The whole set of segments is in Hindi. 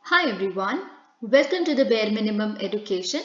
Hi everyone, welcome to the bare minimum education.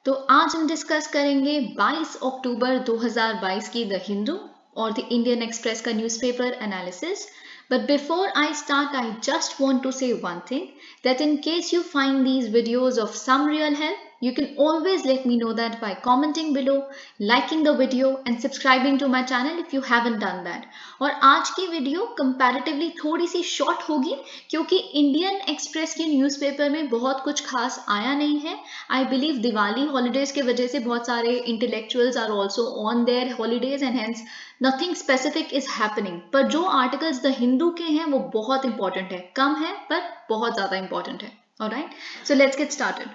तो आज हम डिस्कस करेंगे 22 अक्टूबर 2022 की द हिंदू और द इंडियन एक्सप्रेस का newspaper analysis. But before I start, I just want to say one thing, that in case you find these videos of some real help, you can always let me know that by commenting below, liking the video and subscribing to my channel if you haven't done that. और आज की वीडियो कंपैरेटिवली थोड़ी सी शॉर्ट होगी क्योंकि इंडियन एक्सप्रेस के न्यूज़पेपर में बहुत कुछ खास आया नहीं है। आई बिलीव दिवाली हॉलीडेज के वजह से बहुत सारे intellectuals are also on their holidays and hence nothing specific is happening. पर जो आर्टिकल्स द हिंदू के हैं वो बहुत इंपॉर्टेंट है, कम है पर बहुत ज्यादा इंपॉर्टेंट है। Alright, so let's get started.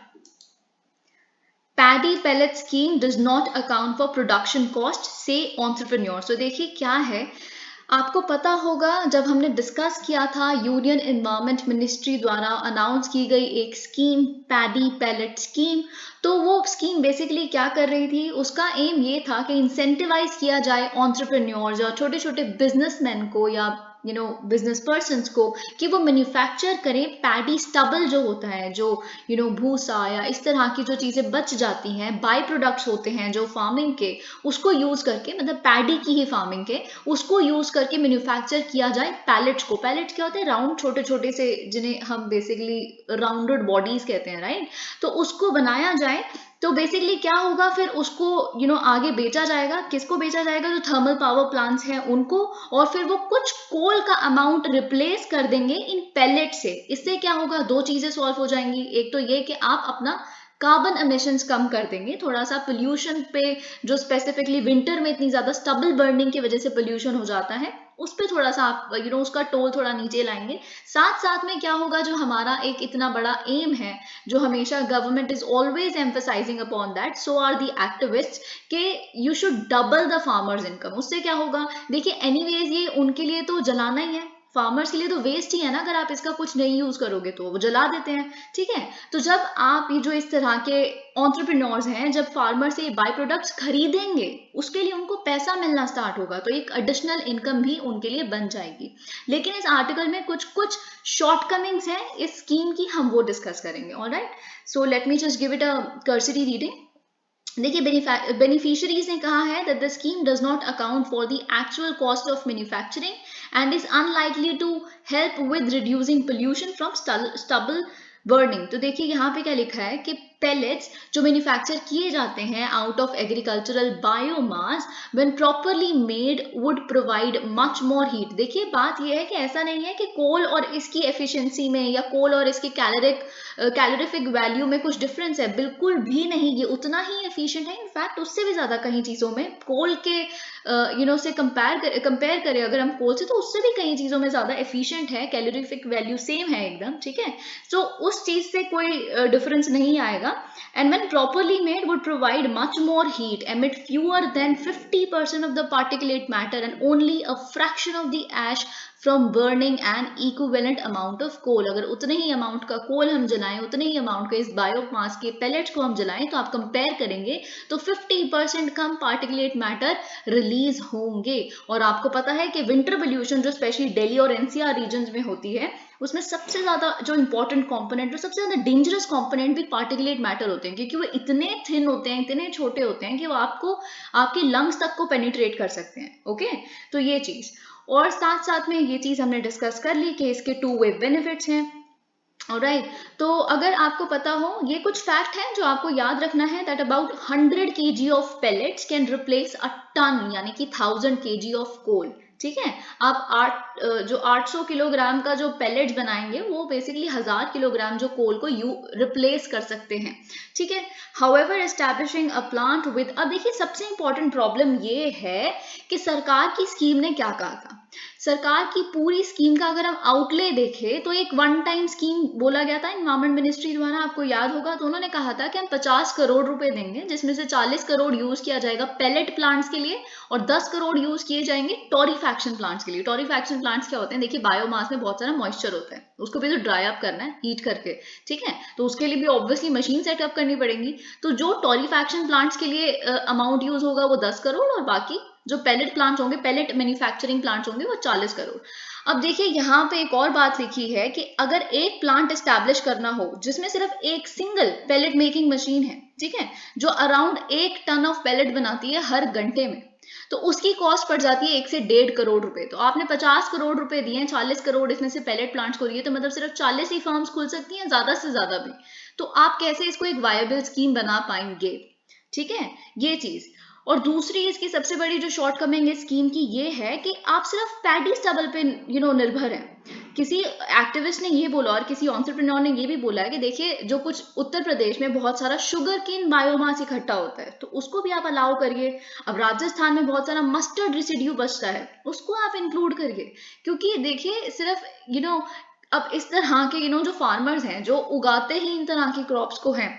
Paddy pellet scheme does not account for production cost says entrepreneur. तो देखिए क्या है, आपको पता होगा जब हमने डिस्कस किया था यूनियन एनवायरनमेंट मिनिस्ट्री द्वारा अनाउंस की गई एक स्कीम पैडी पेलेट स्कीम। तो वो स्कीम बेसिकली क्या कर रही थी, उसका एम ये था कि इंसेंटिवाइज किया जाए एंटरप्रेन्योर्स और छोटे छोटे बिजनेसमैन को या बिजनेस पर्सन्स को कि वो मैन्युफैक्चर करें पैडी स्टबल जो होता है, जो भूसा या इस तरह की जो चीज़ें बच जाती हैं, बाई प्रोडक्ट्स होते हैं जो फार्मिंग के, उसको यूज़ करके, मतलब पैडी की ही फार्मिंग के, उसको यूज़ करके मैन्युफैक्चर किया जाए पैलेट्स को। पैलेट्स क्या होते हैं, राउंड छोटे छोटे से, जिन्हें हम बेसिकली राउंडेड बॉडीज कहते हैं, राइट। तो उसको बनाया जाए तो बेसिकली क्या होगा, फिर उसको आगे बेचा जाएगा। किसको बेचा जाएगा, जो थर्मल पावर प्लांट्स हैं उनको, और फिर वो कुछ कोल का अमाउंट रिप्लेस कर देंगे इन पेलेट से। इससे क्या होगा, दो चीजें सॉल्व हो जाएंगी। एक तो ये कि आप अपना कार्बन एमिशंस कम कर देंगे, थोड़ा सा पोल्यूशन पे, जो स्पेसिफिकली विंटर में इतनी ज्यादा स्टबल बर्निंग की वजह से पोल्यूशन हो जाता है, उस पर थोड़ा सा आप उसका टोल थोड़ा नीचे लाएंगे। साथ साथ में क्या होगा, जो हमारा एक इतना बड़ा एम है, जो हमेशा government is always emphasising upon that, so are the activist, के you should double the farmers income. उससे क्या होगा, देखिए एनीवेज ये उनके लिए तो जलाना ही है, फार्मर्स के लिए तो वेस्ट ही है ना। अगर आप इसका कुछ नहीं यूज करोगे तो वो जला देते हैं, ठीक है। तो जब आप ये जो इस तरह के एंटरप्रेन्योर्स हैं, जब फार्मर से बाय प्रोडक्ट्स खरीदेंगे, उसके लिए उनको पैसा मिलना स्टार्ट होगा, तो एक एडिशनल इनकम भी उनके लिए बन जाएगी। लेकिन इस आर्टिकल में कुछ कुछ शॉर्टकमिंग्स हैं इस स्कीम की, हम वो डिस्कस करेंगे। Alright, so let me just give it a cursory reading. देखिए, बेनिफिशियरीज ने कहा है that the scheme does not account for the actual cost of manufacturing and is unlikely to help with reducing pollution from stubble burning। तो देखिए यहाँ पे क्या लिखा है कि pellets जो मैन्युफैक्चर किए जाते हैं out of agricultural biomass when properly made would provide much more heat. देखिए बात यह है कि ऐसा नहीं है कि कोल और इसकी एफिशिएंसी में या कोल और इसके कैलोरीफिक वैल्यू में कुछ डिफरेंस है, बिल्कुल भी नहीं। ये उतना ही एफिशिएंट है, इनफैक्ट उससे भी ज्यादा कई चीजों में। कोल के से कंपेयर करें अगर हम कोल से, तो उससे भी कई चीजों में ज्यादा एफिशिएंट है, कैलोरीफिक वैल्यू सेम है एकदम, ठीक है। तो उस चीज से कोई डिफरेंस नहीं आएगा। And when properly made would provide much more heat, emit fewer than 50% of the particulate matter and only a fraction of the ash from burning an equivalent amount of coal. अगर उतने ही अमाउंट का कोल हम जलाएं, उतने ही अमाउंट के इस बायोमास के पेलेट्स को हम जलाएं, तो आप कंपेयर करेंगे तो 50% कम पार्टिकुलेट मैटर रिलीज होंगे। और आपको पता है कि विंटर पोल्यूशन जो स्पेशली दिल्ली और एनसीआर रीजन में होती है, उसमें सबसे ज्यादा जो इंपॉर्टेंट कंपोनेंट, जो सबसे ज्यादा डेंजरस कंपोनेंट भी पार्टिकुलेट मैटर होते हैं, क्योंकि वो इतने थिन होते हैं, इतने छोटे होते हैं कि वो आपको आपके लंग्स तक को पेनिट्रेट कर सकते हैं। ओके, तो ये चीज, और साथ साथ में ये चीज हमने डिस्कस कर ली कि इसके टू वे बेनिफिट्स हैं। ऑलराइट, तो अगर आपको पता हो, ये कुछ फैक्ट है जो आपको याद रखना है, that about 100 kg of pellets can replace a ton, यानी कि 1000 kg ऑफ कोल, ठीक है। आप जो 800 किलोग्राम का जो पेलेट्स बनाएंगे, वो बेसिकली 1000 किलोग्राम जो कोल को रिप्लेस कर सकते हैं, ठीक है। However establishing a plant with, अब देखिए सबसे इंपॉर्टेंट प्रॉब्लम ये है कि सरकार की स्कीम ने क्या कहा था। सरकार की पूरी स्कीम का अगर हम आउटले देखें तो एक वन टाइम स्कीम बोला गया था एनवायरमेंट मिनिस्ट्री द्वारा, आपको याद होगा। तो उन्होंने कहा था कि हम 50 करोड़ रुपए देंगे, जिसमें से 40 करोड़ यूज किया जाएगा पेलेट प्लांट्स के लिए और 10 करोड़ यूज किए जाएंगे टोरीफैक्शन प्लांट्स के लिए। टोरीफैक्शन प्लांट्स क्या होते हैं, देखिए बायोमास में बहुत सारा मॉइस्चर होता है, उसको भी तो ड्राई अप करना है हीट करके, ठीक है। तो उसके लिए भी ऑब्वियसली मशीन सेटअप करनी पड़ेगी। तो जो टोरीफैक्शन प्लांट्स के लिए अमाउंट यूज होगा वो 10 करोड़, और बाकी जो पैलेट प्लांट्स होंगे, पैलेट मैन्युफैक्चरिंग प्लांट्स होंगे, वो 40 करोड़। अब देखिए यहाँ पे एक और बात लिखी है कि अगर एक प्लांट एस्टैब्लिश करना हो जिसमें सिर्फ एक सिंगल पैलेट मेकिंग मशीन है, ठीक है, जो अराउंड 1 टन ऑफ पैलेट बनाती है हर घंटे में, तो उसकी कॉस्ट पड़ जाती है 1 से 1.5 करोड़ रुपए। तो आपने 50 करोड़ रुपए दिए, 40 करोड़ इसमें से पैलेट प्लांट्स को दिए, तो मतलब सिर्फ 40 ही फर्म्स खुल सकती हैं, ज्यादा से ज्यादा भी। तो आप कैसे इसको एक वायबल स्कीम बना पाएंगे, ठीक है, ये चीज। और दूसरी इसकी सबसे बड़ी जो शॉर्टकमिंग है स्कीम की ये है कि आप सिर्फ पैडी स्टबल पे निर्भर हैं। किसी एक्टिविस्ट ने ये बोला और किसी एंटरप्रेन्योर ने ये भी बोला है कि देखिए जो कुछ उत्तर प्रदेश में बहुत सारा शुगर केन बायोमास इकट्ठा होता है, तो उसको भी आप अलाउ करिए। अब राजस्थान में बहुत सारा मस्टर्ड रेसिड्यू बचता है, उसको आप इंक्लूड करिए। क्योंकि देखिए सिर्फ अब इस तरह के जो फार्मर्स हैं जो उगाते ही इन तरह की क्रॉप्स को हैं,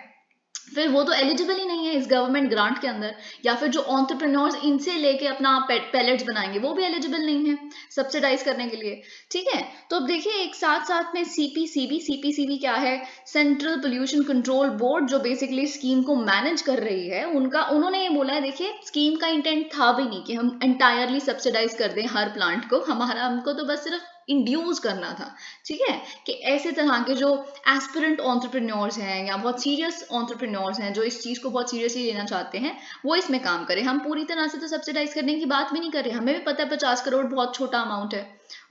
फिर वो तो एलिजिबल ही नहीं है इस गवर्नमेंट ग्रांट के अंदर। या फिर जो एंटरप्रेन्योर्स इनसे लेके अपना पैलेट्स बनाएंगे वो भी एलिजिबल नहीं है सब्सिडाइज करने के लिए, ठीक है। तो अब देखिए एक साथ साथ में सीपीसीबी क्या है, सेंट्रल पोल्यूशन कंट्रोल बोर्ड, जो बेसिकली स्कीम को मैनेज कर रही है, उन्होंने ये बोला है देखिए स्कीम का इंटेंट था भी नहीं कि हम एंटायरली सब्सिडाइज कर दें हर प्लांट को, हमको तो बस सिर्फ इंड्यूस करना था, ठीक है, कि ऐसे तरह के जो एस्पिरेंट एंटरप्रेन्योर्स हैं या बहुत सीरियस एंटरप्रेन्योर्स हैं जो इस चीज को बहुत सीरियसली लेना चाहते हैं, वो इसमें काम करें। हम पूरी तरह से तो सब्सिडाइज करने की बात भी नहीं कर रहे, हमें भी पता है 50 करोड़ बहुत छोटा अमाउंट है,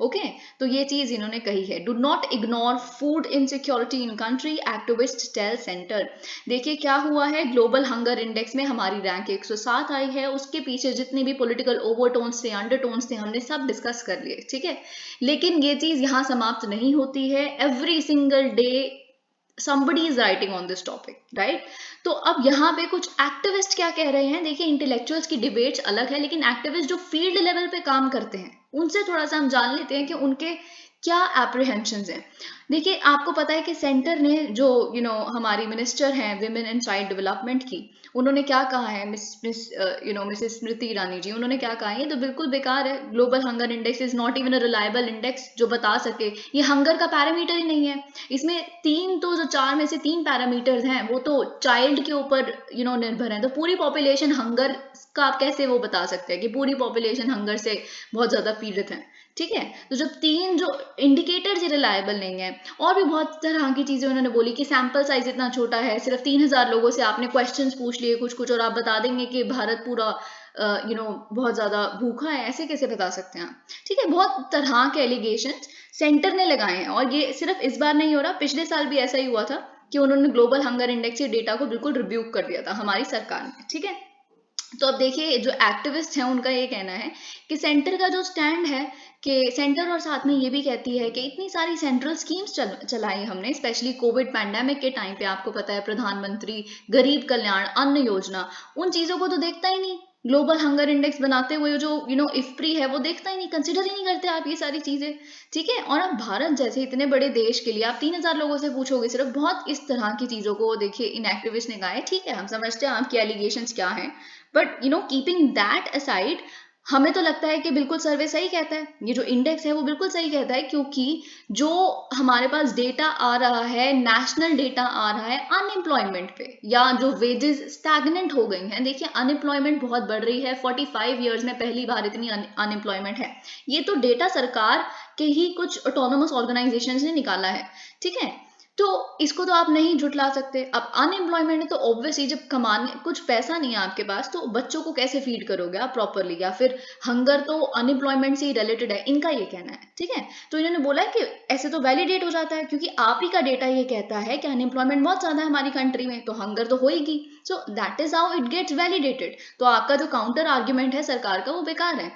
ओके। तो ये चीज इन्होंने कही है। Do not ignore food insecurity in country, activist tell centre. देखिए क्या हुआ है, ग्लोबल हंगर इंडेक्स में हमारी रैंक 107 आई है, उसके पीछे जितने भी पॉलिटिकल ओवरटोन्स थे, अंडरटोन्स थे, हमने सब डिस्कस कर लिए, ठीक है। लेकिन ये चीज यहाँ समाप्त नहीं होती है। Every single day somebody is writing on this topic, right? तो अब यहाँ पे कुछ एक्टिविस्ट क्या कह रहे हैं, देखिए इंटेलेक्चुअल्स की डिबेट्स अलग है, लेकिन एक्टिविस्ट जो फील्ड लेवल पे काम करते हैं उनसे थोड़ा सा हम जान लेते हैं कि उनके क्या एप्रीहेंशंस हैं। देखिए आपको पता है कि सेंटर ने जो हमारी मिनिस्टर हैं विमेन एंड चाइल्ड डेवलपमेंट की, उन्होंने क्या कहा है, मिसेस स्मृति ईरानी जी, उन्होंने क्या कहा है, ये तो बिल्कुल बेकार है। Global hunger index is not even a reliable index जो बता सके, ये हंगर का पैरामीटर ही नहीं है। इसमें जो 4 में से 3 पैरामीटर्स हैं वो तो चाइल्ड के ऊपर निर्भर है। तो पूरी पॉपुलेशन हंगर का आप कैसे वो बता सकते हैं कि पूरी पॉपुलेशन हंगर से बहुत ज्यादा पीड़ित है, ठीक है। तो जब 3 जो इंडिकेटर्स रिलायबल नहीं है, और भी बहुत तरह की चीजें उन्होंने बोली कि सैंपल साइज इतना छोटा है, सिर्फ 3000 लोगों से आपने क्वेश्चंस पूछ लिए कुछ और आप बता देंगे कि भारत पूरा बहुत ज्यादा भूखा है, ऐसे कैसे बता सकते हैं आप, ठीक है। बहुत तरह के एलिगेशन सेंटर ने लगाए हैं, और ये सिर्फ इस बार नहीं हो रहा, पिछले साल भी ऐसा ही हुआ था कि उन्होंने ग्लोबल हंगर इंडेक्स के डेटा को बिल्कुल रिब्यूक कर दिया था हमारी सरकार ने, ठीक है। तो अब देखिए जो एक्टिविस्ट हैं उनका ये कहना है कि सेंटर का जो स्टैंड है, कि सेंटर और साथ में ये भी कहती है कि इतनी सारी सेंट्रल स्कीम्स चलाई हमने, स्पेशली कोविड पैंडेमिक के टाइम पे, आपको पता है प्रधानमंत्री गरीब कल्याण अन्न योजना, उन चीजों को तो देखता ही नहीं। ग्लोबल हंगर इंडेक्स बनाते हुए जो इफ्प्री है वो देखता ही नहीं, कंसिडर ही नहीं करते आप ये सारी चीजें, ठीक है। और अब भारत जैसे इतने बड़े देश के लिए आप 3000 लोगों से पूछोगे सिर्फ, बहुत इस तरह की चीजों को देखिए इन एक्टिविस्ट ने कहा है, ठीक है, हम समझते हैं आपकी एलिगेशंस क्या हैं, बट कीपिंग दैट असाइड, हमें तो लगता है कि बिल्कुल सर्वे सही कहता है, ये जो इंडेक्स है वो बिल्कुल सही कहता है, क्योंकि जो हमारे पास डेटा आ रहा है, नेशनल डेटा आ रहा है अनएम्प्लॉयमेंट पे, या जो वेजेस स्टैग्नेंट हो गई हैं। देखिए अनएम्प्लॉयमेंट बहुत बढ़ रही है, 45 ईयर्स में पहली बार इतनी अनएम्प्लॉयमेंट है। ये तो डेटा सरकार के ही कुछ ऑटोनोमस ऑर्गेनाइजेशन ने निकाला है, ठीक है। तो इसको तो आप नहीं झुटला सकते। अब अनएम्प्लॉयमेंट है तो ऑब्वियसली जब कमाने कुछ पैसा नहीं है आपके पास, तो बच्चों को कैसे फीड करोगे आप प्रॉपरली, या फिर हंगर तो अनएम्प्लॉयमेंट से ही रिलेटेड है, इनका ये कहना है, ठीक है। तो इन्होंने बोला है कि ऐसे तो वैलिडेट हो जाता है, क्योंकि आप ही का डेटा ये कहता है कि अनएम्प्लॉयमेंट बहुत ज्यादा है हमारी कंट्री में, तो हंगर तो होएगी। So that is how it gets validated. तो आपका जो काउंटर आर्ग्यूमेंट है सरकार का वो बेकार है।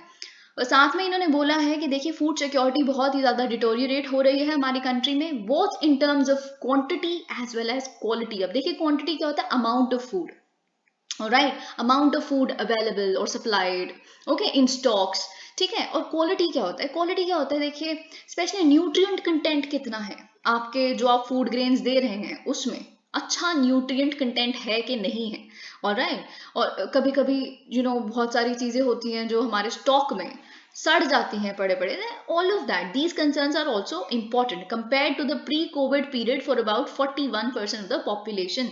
और साथ में इन्होंने बोला है कि देखिए फूड सिक्योरिटी बहुत ही ज्यादा डिटोरिएट हो रही है हमारी कंट्री में, both in terms of quantity as well as quality. अब देखिए क्वांटिटी क्या होता है, amount of food, right, amount of food available और सप्लाइड, ओके, इन स्टॉक्स, ठीक है। और क्वालिटी क्या होता है, क्वालिटी क्या होता है, देखिए स्पेशली न्यूट्रिएंट कंटेंट कितना है आपके जो आप फूड ग्रेन्स दे रहे हैं उसमें, अच्छा न्यूट्रिएंट कंटेंट है कि नहीं है, और राइट। और कभी कभी बहुत सारी चीजें होती हैं जो हमारे स्टॉक में सड़ जाती हैं पड़े पड़े, all of that these concerns are also important compare to the pre covid period for about 41% of the population.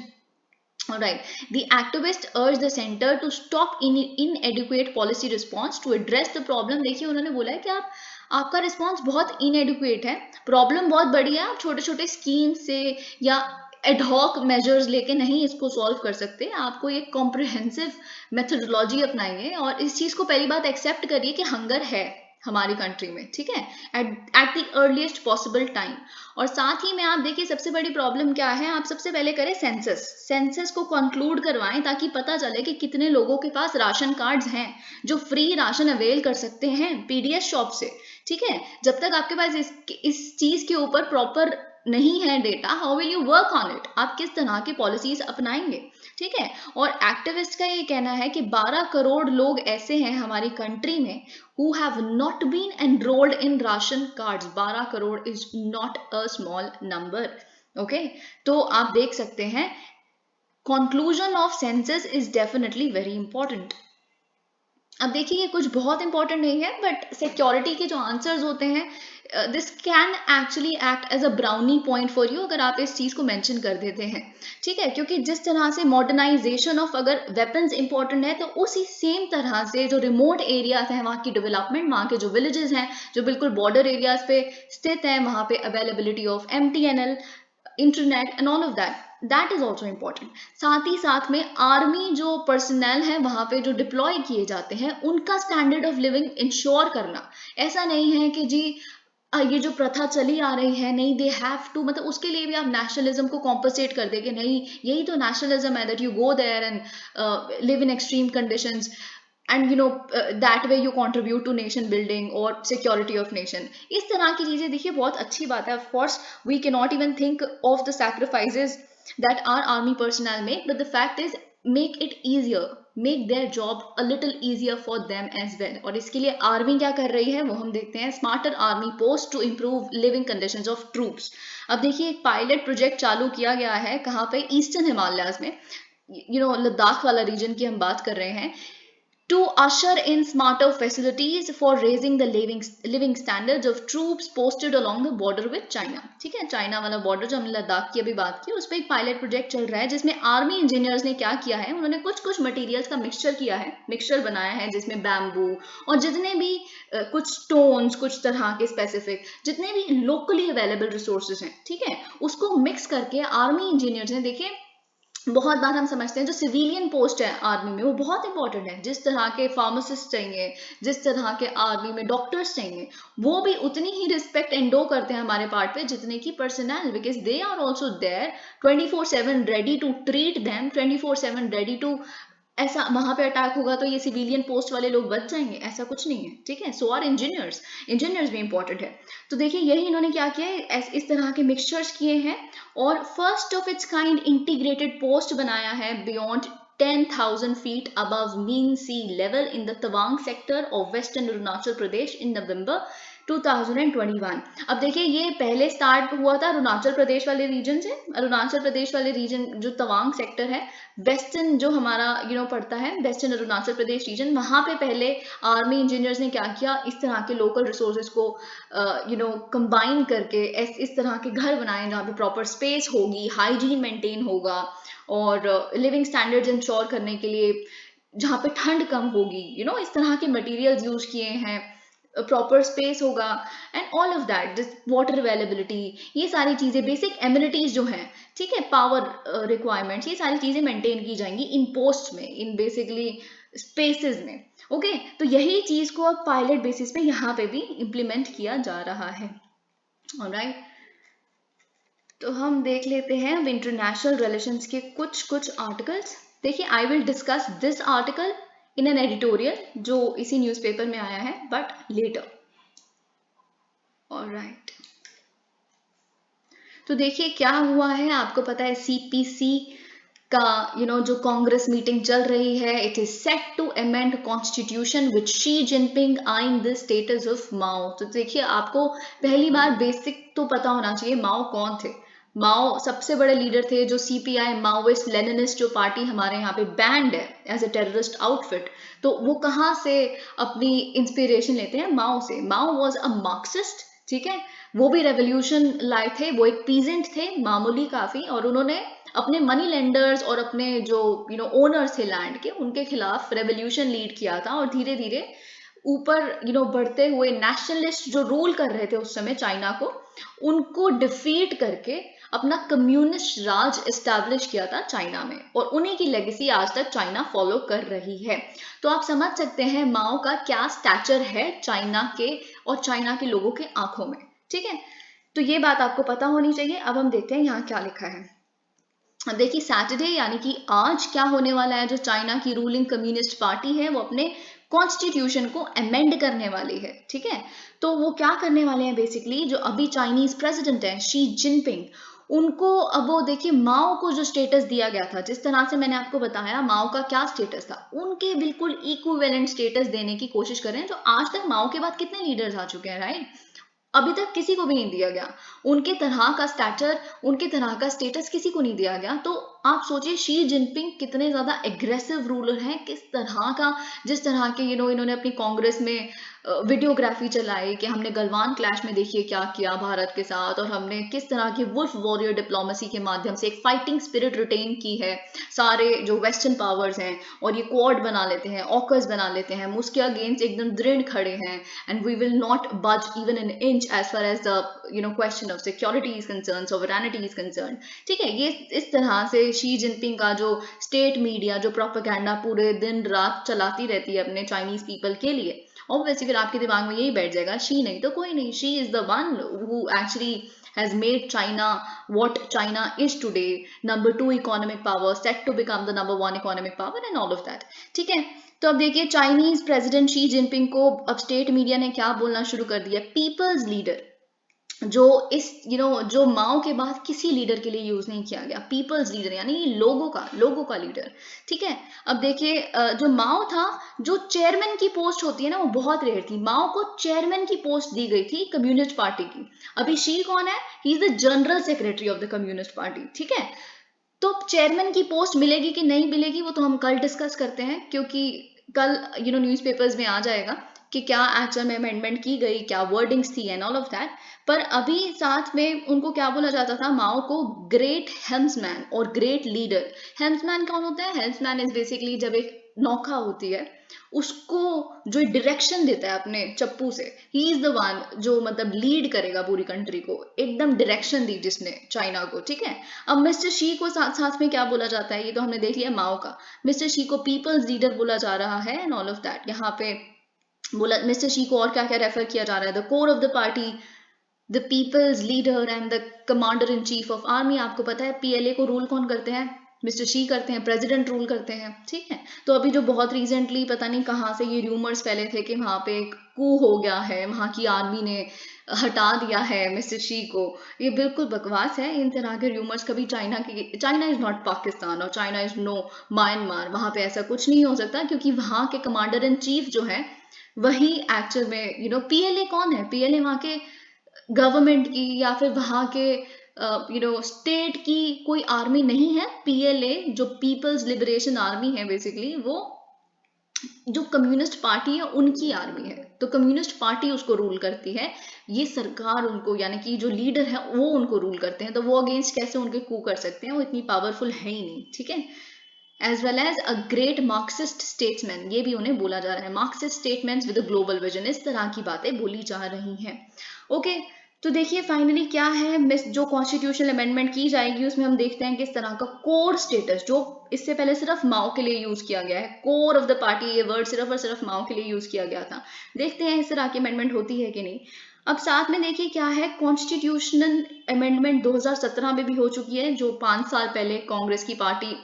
Alright, the activists urged the center to stop inadequate policy response to address the problem. देखिए उन्होंने बोला है कि आपका रिस्पॉन्स बहुत इनएडिक्वेट है, प्रॉब्लम बहुत बड़ी है, आप छोटे छोटे स्कीम से या एडहॉक मेजर्स लेके नहीं इसको सॉल्व कर सकते, आपको एक कॉम्प्रिहेंसिव मेथोडोलॉजी अपनाइए और इस चीज को पहली बात एक्सेप्ट करिए कि हंगर है हमारी कंट्री में, ठीक है, at the earliest possible time. और साथ ही में आप देखिए सबसे बड़ी प्रॉब्लम क्या है, आप सबसे पहले करें सेंसस को कंक्लूड करवाएं ताकि पता चले कि कितने लोगों के पास राशन कार्ड्स हैं जो फ्री राशन अवेल कर सकते हैं पीडीएस शॉप से, ठीक है। जब तक आपके पास इस चीज के ऊपर प्रॉपर नहीं है data, how will you work on it, आप किस तरह की पॉलिसीज अपनाएंगे, ठीक है। और एक्टिविस्ट का ये कहना है कि 12 करोड़ लोग ऐसे हैं हमारी कंट्री में who have not been enrolled in ration cards। 12 crore is not a small number, okay। तो आप देख सकते हैं conclusion of census is definitely very important। अब देखिए ये कुछ बहुत इंपॉर्टेंट नहीं है, बट सिक्योरिटी के जो आंसर्स होते हैं, this can actually act as a brownie point for you अगर आप इस चीज को मेंशन कर देते हैं, ठीक है। क्योंकि जिस तरह से मॉडर्नाइजेशन ऑफ अगर वेपन्स इंपॉर्टेंट है, तो उसी सेम तरह से जो रिमोट एरियाज हैं वहाँ की डेवलपमेंट, वहाँ के जो विलेजेस हैं जो बिल्कुल बॉर्डर एरियाज पे स्थित हैं, वहाँ पे availability of MTNL, internet and all of that is also important. साथ ही साथ में आर्मी जो पर्सनल है वहां पे जो डिप्लॉय किए जाते हैं उनका स्टैंडर्ड ऑफ लिविंग इंश्योर करना। ऐसा नहीं है कि जी ये जो प्रथा चली आ रही है, नहीं, दे हैव टू, मतलब उसके लिए भी आप नेशनलिज्म को कॉम्पनसेट कर दे कि नहीं यही तो नेशनलिज्म है, that you go there and live in extreme conditions and that way you contribute to nation building or security of nation। इस तरह की चीजें देखिए बहुत अच्छी बात है। of course we cannot even think of the sacrifices that our army personnel make, but the fact is make it easier, make their job a little easier for them as well। और इसके लिए आर्मी क्या कर रही है वो हम देखते हैं, smarter army post to improve living conditions of troops. अब देखिए एक पायलट प्रोजेक्ट चालू किया गया है, कहाँ पे, ईस्टर्न हिमालयाज में, लद्दाख वाला रीजन की हम बात कर रहे हैं, to usher in smarter facilities for raising the living standards of troops posted along the border with China। ठीक है, चाइना वाला बॉर्डर जो हमने लद्दाख की अभी बात की, उस पर एक पायलट प्रोजेक्ट चल रहा है जिसमें आर्मी इंजीनियर्स ने क्या किया है, उन्होंने कुछ मटेरियल्स का मिक्सचर किया है, मिक्सचर बनाया है जिसमें बैम्बू और जितने भी कुछ स्टोन्स, कुछ तरह के स्पेसिफिक जितने भी लोकली अवेलेबल रिसोर्सेज हैं, ठीक है, उसको मिक्स करके आर्मी इंजीनियर्स ने, देखिए बहुत बार हम समझते हैं जो सिविलियन पोस्ट है आर्मी में वो बहुत इंपॉर्टेंट है, जिस तरह के फार्मासिस्ट चाहिए, जिस तरह के आर्मी में डॉक्टर्स चाहिए, वो भी उतनी ही रिस्पेक्ट एंडो करते हैं हमारे पार्ट पे जितने की personal, because they are also there 24/7 ready to treat them, 24/7 ready to, ऐसा वहां पे अटैक होगा तो ये सिविलियन पोस्ट वाले लोग बच जाएंगे, ऐसा कुछ नहीं है, ठीक है। सो आर इंजीनियर्स भी इंपॉर्टेंट है। तो देखिए यही इन्होंने क्या किया है, इस तरह के मिक्सचर्स किए हैं और first of its kind integrated post बनाया है beyond 10,000 feet above mean sea level in the Tawang sector of western Arunachal Pradesh in November 2021। अब देखिए ये पहले स्टार्ट हुआ था अरुणाचल प्रदेश वाले रीजन से, अरुणाचल प्रदेश वाले रीजन जो तवांग सेक्टर है, वेस्टर्न जो हमारा पड़ता है वेस्टर्न अरुणाचल प्रदेश रीजन, वहां पे पहले आर्मी इंजीनियर्स ने क्या किया, इस तरह के लोकल रिसोर्सेज को कंबाइन करके इस तरह के घर बनाए जहाँ पे प्रॉपर स्पेस होगी, हाइजीन मेंटेन होगा और लिविंग स्टैंडर्ड्स इंश्योर करने के लिए जहाँ पे ठंड कम होगी, इस तरह के मटेरियल्स यूज किए हैं, प्रॉपर स्पेस होगा and all of that, this water availability, ये सारी चीजें, बेसिक एमिनिटीज जो हैं, ठीक है, पावर रिक्वायरमेंट्स, ये सारी चीजें मेंटेन की जाएंगी इन पोस्ट में, इन बेसिकली स्पेसेस में, ओके। तो यही चीज को अब पायलट बेसिस पे यहाँ पे भी इम्प्लीमेंट किया जा रहा है, ऑलराइट। तो हम देख लेते हैं अब इंटरनेशनल रिलेशंस के कुछ आर्टिकल्स। देखिए I will discuss this article in an editorial जो इसी न्यूज़पेपर में आया है, बट लेटर, ऑलराइट। तो देखिए क्या हुआ है, आपको पता है CPC का जो कांग्रेस मीटिंग चल रही है, it is set to amend constitution with Xi Jinping eyeing the status of Mao. तो देखिए आपको पहली बार बेसिक तो पता होना चाहिए माओ कौन थे। माओ सबसे बड़े लीडर थे जो CPI माओइस्ट लेनिनिस्ट जो पार्टी हमारे यहाँ पे बैंड है एज ए टेररिस्ट आउटफिट, तो वो कहाँ से अपनी इंस्पिरेशन लेते हैं, माओ से। माओ वॉज अ मार्क्सिस्ट, ठीक है, वो भी रेवोल्यूशन लाए थे, वो एक पीजेंट थे मामूली काफी, और उन्होंने अपने मनी लेंडर्स और अपने जो ओनर्स थे लैंड के, उनके खिलाफ रेवोल्यूशन लीड किया था और धीरे धीरे ऊपर बढ़ते हुए नेशनलिस्ट जो रूल कर रहे थे उस समय चाइना को, उनको डिफीट करके अपना कम्युनिस्ट राज एस्टैब्लिश किया था चाइना में, और उन्हीं की लेगेसी आज तक चाइना फॉलो कर रही है। तो आप समझ सकते हैं माओ का क्या स्टैचर है चाइना के और चाइना के लोगों के आंखों में। ठीक है, तो ये बात आपको पता होनी चाहिए। अब हम देखते हैं यहाँ क्या लिखा है। देखिए सैटरडे यानी कि आज क्या होने वाला है, जो चाइना की रूलिंग कम्युनिस्ट पार्टी है वो अपने कॉन्स्टिट्यूशन को अमेंड करने वाली है। ठीक है, तो वो क्या करने वाले हैं, बेसिकली जो अभी चाइनीज प्रेसिडेंट हैं शी जिनपिंग, उनको अब वो देखिए माओ को जो स्टेटस दिया गया था, जिस तरह से मैंने आपको बताया माओ का क्या स्टेटस था, उनके बिल्कुल इक्विवेलेंट स्टेटस देने की कोशिश कर रहे हैं। जो आज तक माओ के बाद कितने लीडर्स आ चुके हैं, राइट, अभी तक किसी को भी नहीं दिया गया उनके तरह का स्टैचर, उनके तरह का स्टेटस किसी को नहीं दिया गया। तो आप सोचिए शी जिनपिंग कितने ज्यादा एग्रेसिव रूलर हैं, किस तरह का, जिस तरह के इन्होंने अपनी कांग्रेस में वीडियोग्राफी चलाई कि हमने गलवान क्लैश में देखिए क्या किया भारत के साथ, और हमने किस तरह की वुल्फ वॉरियर डिप्लोमेसी के माध्यम से एक फाइटिंग स्पिरिट रिटेन की है। सारे जो वेस्टर्न पावर्स हैं और ये क्वाड बना लेते हैं, ऑकर्स बना लेते हैं, उसके अगेंस्ट एकदम दृढ़ खड़े हैं, and we will not budge even an inch as far as the question of security is concern, sovereignty is concern. ठीक है, ये इस तरह से शी जिनपिंग का जो स्टेट मीडिया जो प्रोपेगेंडा पूरे दिन रात चलाती रहती है अपने चाइनीज पीपल के लिए, ऑब्वियसली फिर आपके दिमाग में यही बैठ जाएगा शी नहीं तो कोई नहीं, she is the one who actually has made China what China is today, number 2 economic power, set to become the number 1 economic power and all of that। ठीक है, तो अब देखिए चाइनीज प्रेसिडेंट शी जिनपिंग को अब स्टेट मीडिया ने क्या बोलना शुरू कर दिया, पीपल्स लीडर, जो इस जो माओ के बाद किसी लीडर के लिए यूज नहीं किया गया, पीपल्स लीडर यानी लोगों का लीडर। ठीक है, अब देखिए जो माओ था, जो चेयरमैन की पोस्ट होती है ना वो बहुत रेयर थी, माओ को चेयरमैन की पोस्ट दी गई थी कम्युनिस्ट पार्टी की। अभी शी कौन है, he is the general secretary of the communist party. ठीक है, तो चेयरमैन की पोस्ट मिलेगी कि नहीं मिलेगी वो तो हम कल डिस्कस करते हैं, क्योंकि कल न्यूज़पेपर्स में आ जाएगा कि क्या एक्चुअल में अमेंडमेंट की गई, क्या वर्डिंग्स थी एंड ऑल ऑफ दैट। पर अभी साथ में उनको क्या बोला जाता था, माओ को ग्रेट हेल्म्समैन और ग्रेट लीडर। हेल्म्समैन कौन होता है, हेल्म्समैन इज बेसिकली जब एक नौका होती है उसको जो डायरेक्शन देता है अपने चप्पू से, ही इज द वन जो मतलब लीड करेगा पूरी कंट्री को, एकदम डायरेक्शन दी जिसने चाइना को। ठीक है, अब मिस्टर शी को साथ साथ में क्या बोला जाता है, ये तो हमने देख लिया माओ का, मिस्टर शी को पीपल्स लीडर बोला जा रहा है एंड ऑल ऑफ दैट। यहाँ पे बोला मिस्टर शी को और क्या क्या रेफर किया जा रहा है, the core of the party, the people's leader and the commander in chief of army. आपको पता है पीएलए को रूल कौन करते हैं, मिस्टर शी करते हैं, प्रेसिडेंट रूल करते हैं। ठीक है, तो अभी जो बहुत रिसेंटली पता नहीं कहाँ से ये रूमर्स फैले थे कि वहां पे एक कू हो गया है, वहां की आर्मी ने हटा दिया है मिस्टर शी को, ये बिल्कुल बकवास है। इन तरह के रूमर्स कभी चाइना इज नॉट पाकिस्तान और चाइना इज नो म्यांमार, वहां पे ऐसा कुछ नहीं हो सकता, क्योंकि वहां के कमांडर इन चीफ जो है वही एक्चुअल में पीएलए कौन है, पीएलए वहां के गवर्नमेंट की या फिर वहां के स्टेट की कोई आर्मी नहीं है। पीएलए जो पीपल्स लिबरेशन आर्मी है बेसिकली, वो जो कम्युनिस्ट पार्टी है उनकी आर्मी है, तो कम्युनिस्ट पार्टी उसको रूल करती है, ये सरकार उनको यानी कि जो लीडर है वो उनको रूल करते हैं, तो वो अगेंस्ट कैसे उनके कू कर सकते हैं, वो इतनी पावरफुल है ही नहीं। ठीक है, as well as a great Marxist statesman, ये भी उन्हें बोला जा रहा है, Marxist statements with global vision, इस तरह की बातें बोली जा रही हैं। ओके, तो देखिए फाइनली क्या है, मिस जो कॉन्स्टिट्यूशनल अमेंडमेंट की जाएगी उसमें हम देखते हैं किस तरह का कोर स्टेटस, जो इससे पहले सिर्फ माओ के लिए यूज किया गया है, कोर ऑफ द पार्टी, ये वर्ड सिर्फ और सिर्फ माओ के लिए यूज किया गया था। देखते हैं इस तरह की अमेंडमेंट होती है कि नहीं। अब साथ में देखिए क्या है, कॉन्स्टिट्यूशनल अमेंडमेंट 2017 में भी हो चुकी है, जो 5 साल पहले कांग्रेस की पार्टी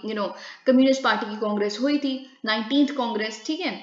कम्युनिस्ट पार्टी की कांग्रेस हुई थी, 19th कांग्रेस। ठीक है,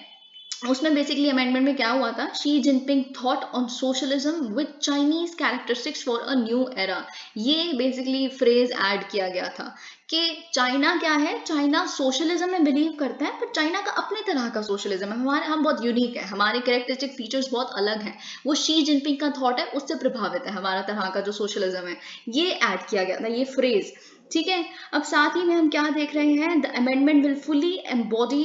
उसमें बेसिकली अमेंडमेंट में क्या हुआ था, Xi Jinping thought on socialism with Chinese characteristics for a new era, ये बेसिकली फ्रेज ऐड किया गया था कि चाइना क्या है, चाइना सोशलिज्म में बिलीव करता है, पर चाइना का अपने तरह का सोशलिज्म है, हम बहुत यूनिक है, हमारे कैरेक्टरिस्टिक फीचर्स बहुत अलग हैं, वो शी जिनपिंग का थॉट है उससे प्रभावित है, हमारा तरह का जो सोशलिज्म है, ये ऐड किया गया था, ये फ्रेज। ठीक है, अब साथ ही में हम क्या देख रहे हैं, the amendment will fully embody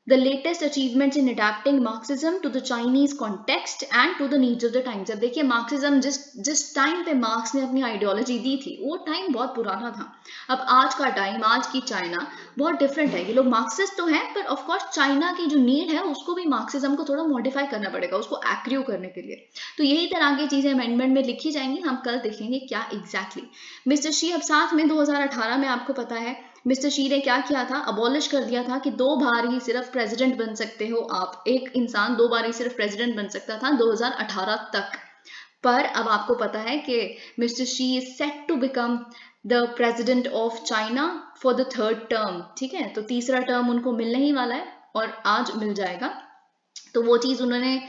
the latest achievements in adapting Marxism to the Chinese context and to the needs of the times। अब देखिए मार्क्सिज्म जिस टाइम पे मार्क्स ने अपनी आइडियोलॉजी दी थी वो टाइम बहुत पुराना था। अब आज का टाइम, आज की चाइना बहुत डिफरेंट है। ये लोग मार्क्सिस्ट तो हैं पर ऑफ कोर्स चाइना की जो नीड है उसको भी मार्क्सिज्म को थोड़ा मॉडिफाई करना पड़ेगा उसको एक्रियो करने के लिए। तो यही तरह की चीजें अमेंडमेंट में लिखी जाएंगी, हम कल देखेंगे क्या एग्जैक्टली। मिस्टर शी अब साथ में 2018 में आपको पता है मिस्टर शी ने क्या किया था, अबॉलिश कर दिया था कि 2 बार ही सिर्फ प्रेसिडेंट बन सकते हो आप, एक इंसान 2 बार ही सिर्फ प्रेसिडेंट बन सकता था 2018 तक। पर अब आपको पता है कि mister Xi is set to become the president of China for the 3rd term. ठीक है, तो तीसरा टर्म उनको मिलने ही वाला है और आज मिल जाएगा। तो वो चीज उन्होंने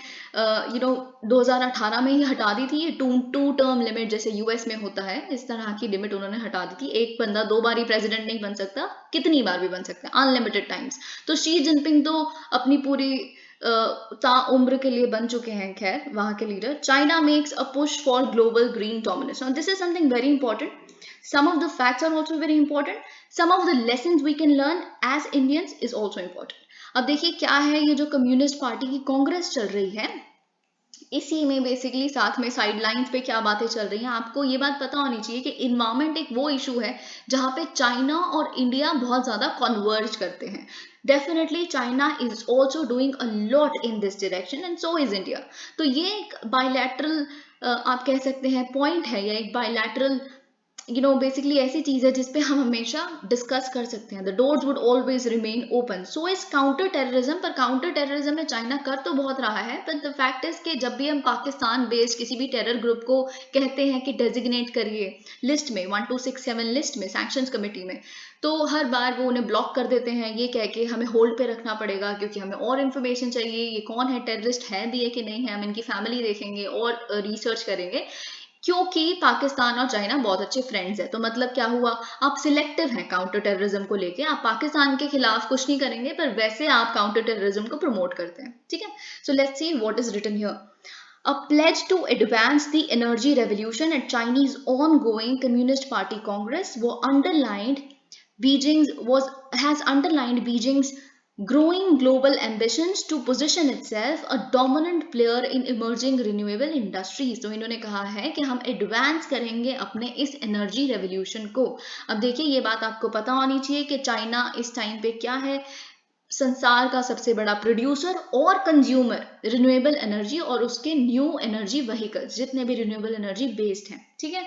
2018 में ही हटा दी थी। टू टर्म लिमिट जैसे यूएस में होता है इस तरह की लिमिट उन्होंने हटा दी थी। एक बंदा 2 बार ही प्रेसिडेंट नहीं बन सकता, कितनी बार भी बन सकता है, अनलिमिटेड टाइम्स। तो शी जिनपिंग तो अपनी पूरी उम्र के लिए बन चुके हैं, खैर वहां के leader. China makes a push for global green dominance. Now this is something very important. Some of the facts are also very important. Some of the lessons we can learn as Indians is also important. अब देखिए क्या है, ये जो कम्युनिस्ट पार्टी की कांग्रेस चल रही है इसी में बेसिकली साथ में साइडलाइंस पे क्या बातें चल रही हैं, आपको ये बात पता होनी चाहिए कि इन्वायरमेंट एक वो इशू है जहां पे चाइना और इंडिया बहुत ज्यादा कन्वर्ज करते हैं। Definitely China is also doing a lot in this direction and so is India. तो ये एक बायलैटरल आप कह सकते हैं पॉइंट है, या एक बायलैटरल बेसिकली ऐसी चीज है जिसपे हम हमेशा डिस्कस कर सकते हैं। The doors would always remain open. So is counter terrorism. पर काउंटर टेररिज्म में चाइना कर तो बहुत रहा है, पर द फैक्ट इज कि जब भी हम पाकिस्तान बेस्ड किसी भी टेरर ग्रुप को कहते हैं कि डेजिग्नेट करिए लिस्ट में 1267 लिस्ट में सैंक्शंस कमेटी में, तो हर बार वो उन्हें ब्लॉक कर देते हैं ये कह के हमें होल्ड पे रखना पड़ेगा क्योंकि हमें और इन्फॉर्मेशन चाहिए, ये कौन है, टेररिस्ट है भी है कि नहीं है, हम इनकी फैमिली देखेंगे और रिसर्च करेंगे। क्योंकि पाकिस्तान और चाइना बहुत अच्छे फ्रेंड्स हैं। तो मतलब क्या हुआ, आप सिलेक्टिव हैं काउंटर टेररिज्म को लेके, आप पाकिस्तान के खिलाफ कुछ नहीं करेंगे पर वैसे आप काउंटर टेररिज्म को प्रमोट करते हैं। ठीक है, so let's see what is written here. A pledge to advance the energy revolution at Chinese ongoing Communist Party Congress has underlined Beijing's growing global ambitions to position itself a dominant player in emerging renewable industries। तो इन्होंने कहा है कि हम एडवांस करेंगे अपने इस एनर्जी रेवोल्यूशन को। अब देखिए ये बात आपको पता होनी चाहिए कि चाइना इस टाइम पे क्या है, संसार का सबसे बड़ा प्रोड्यूसर और कंज्यूमर रिन्यूएबल एनर्जी और उसके न्यू एनर्जी व्हीकल्स जितने भी रिन्यूएबल एनर्जी बेस्ड हैं। ठीक है,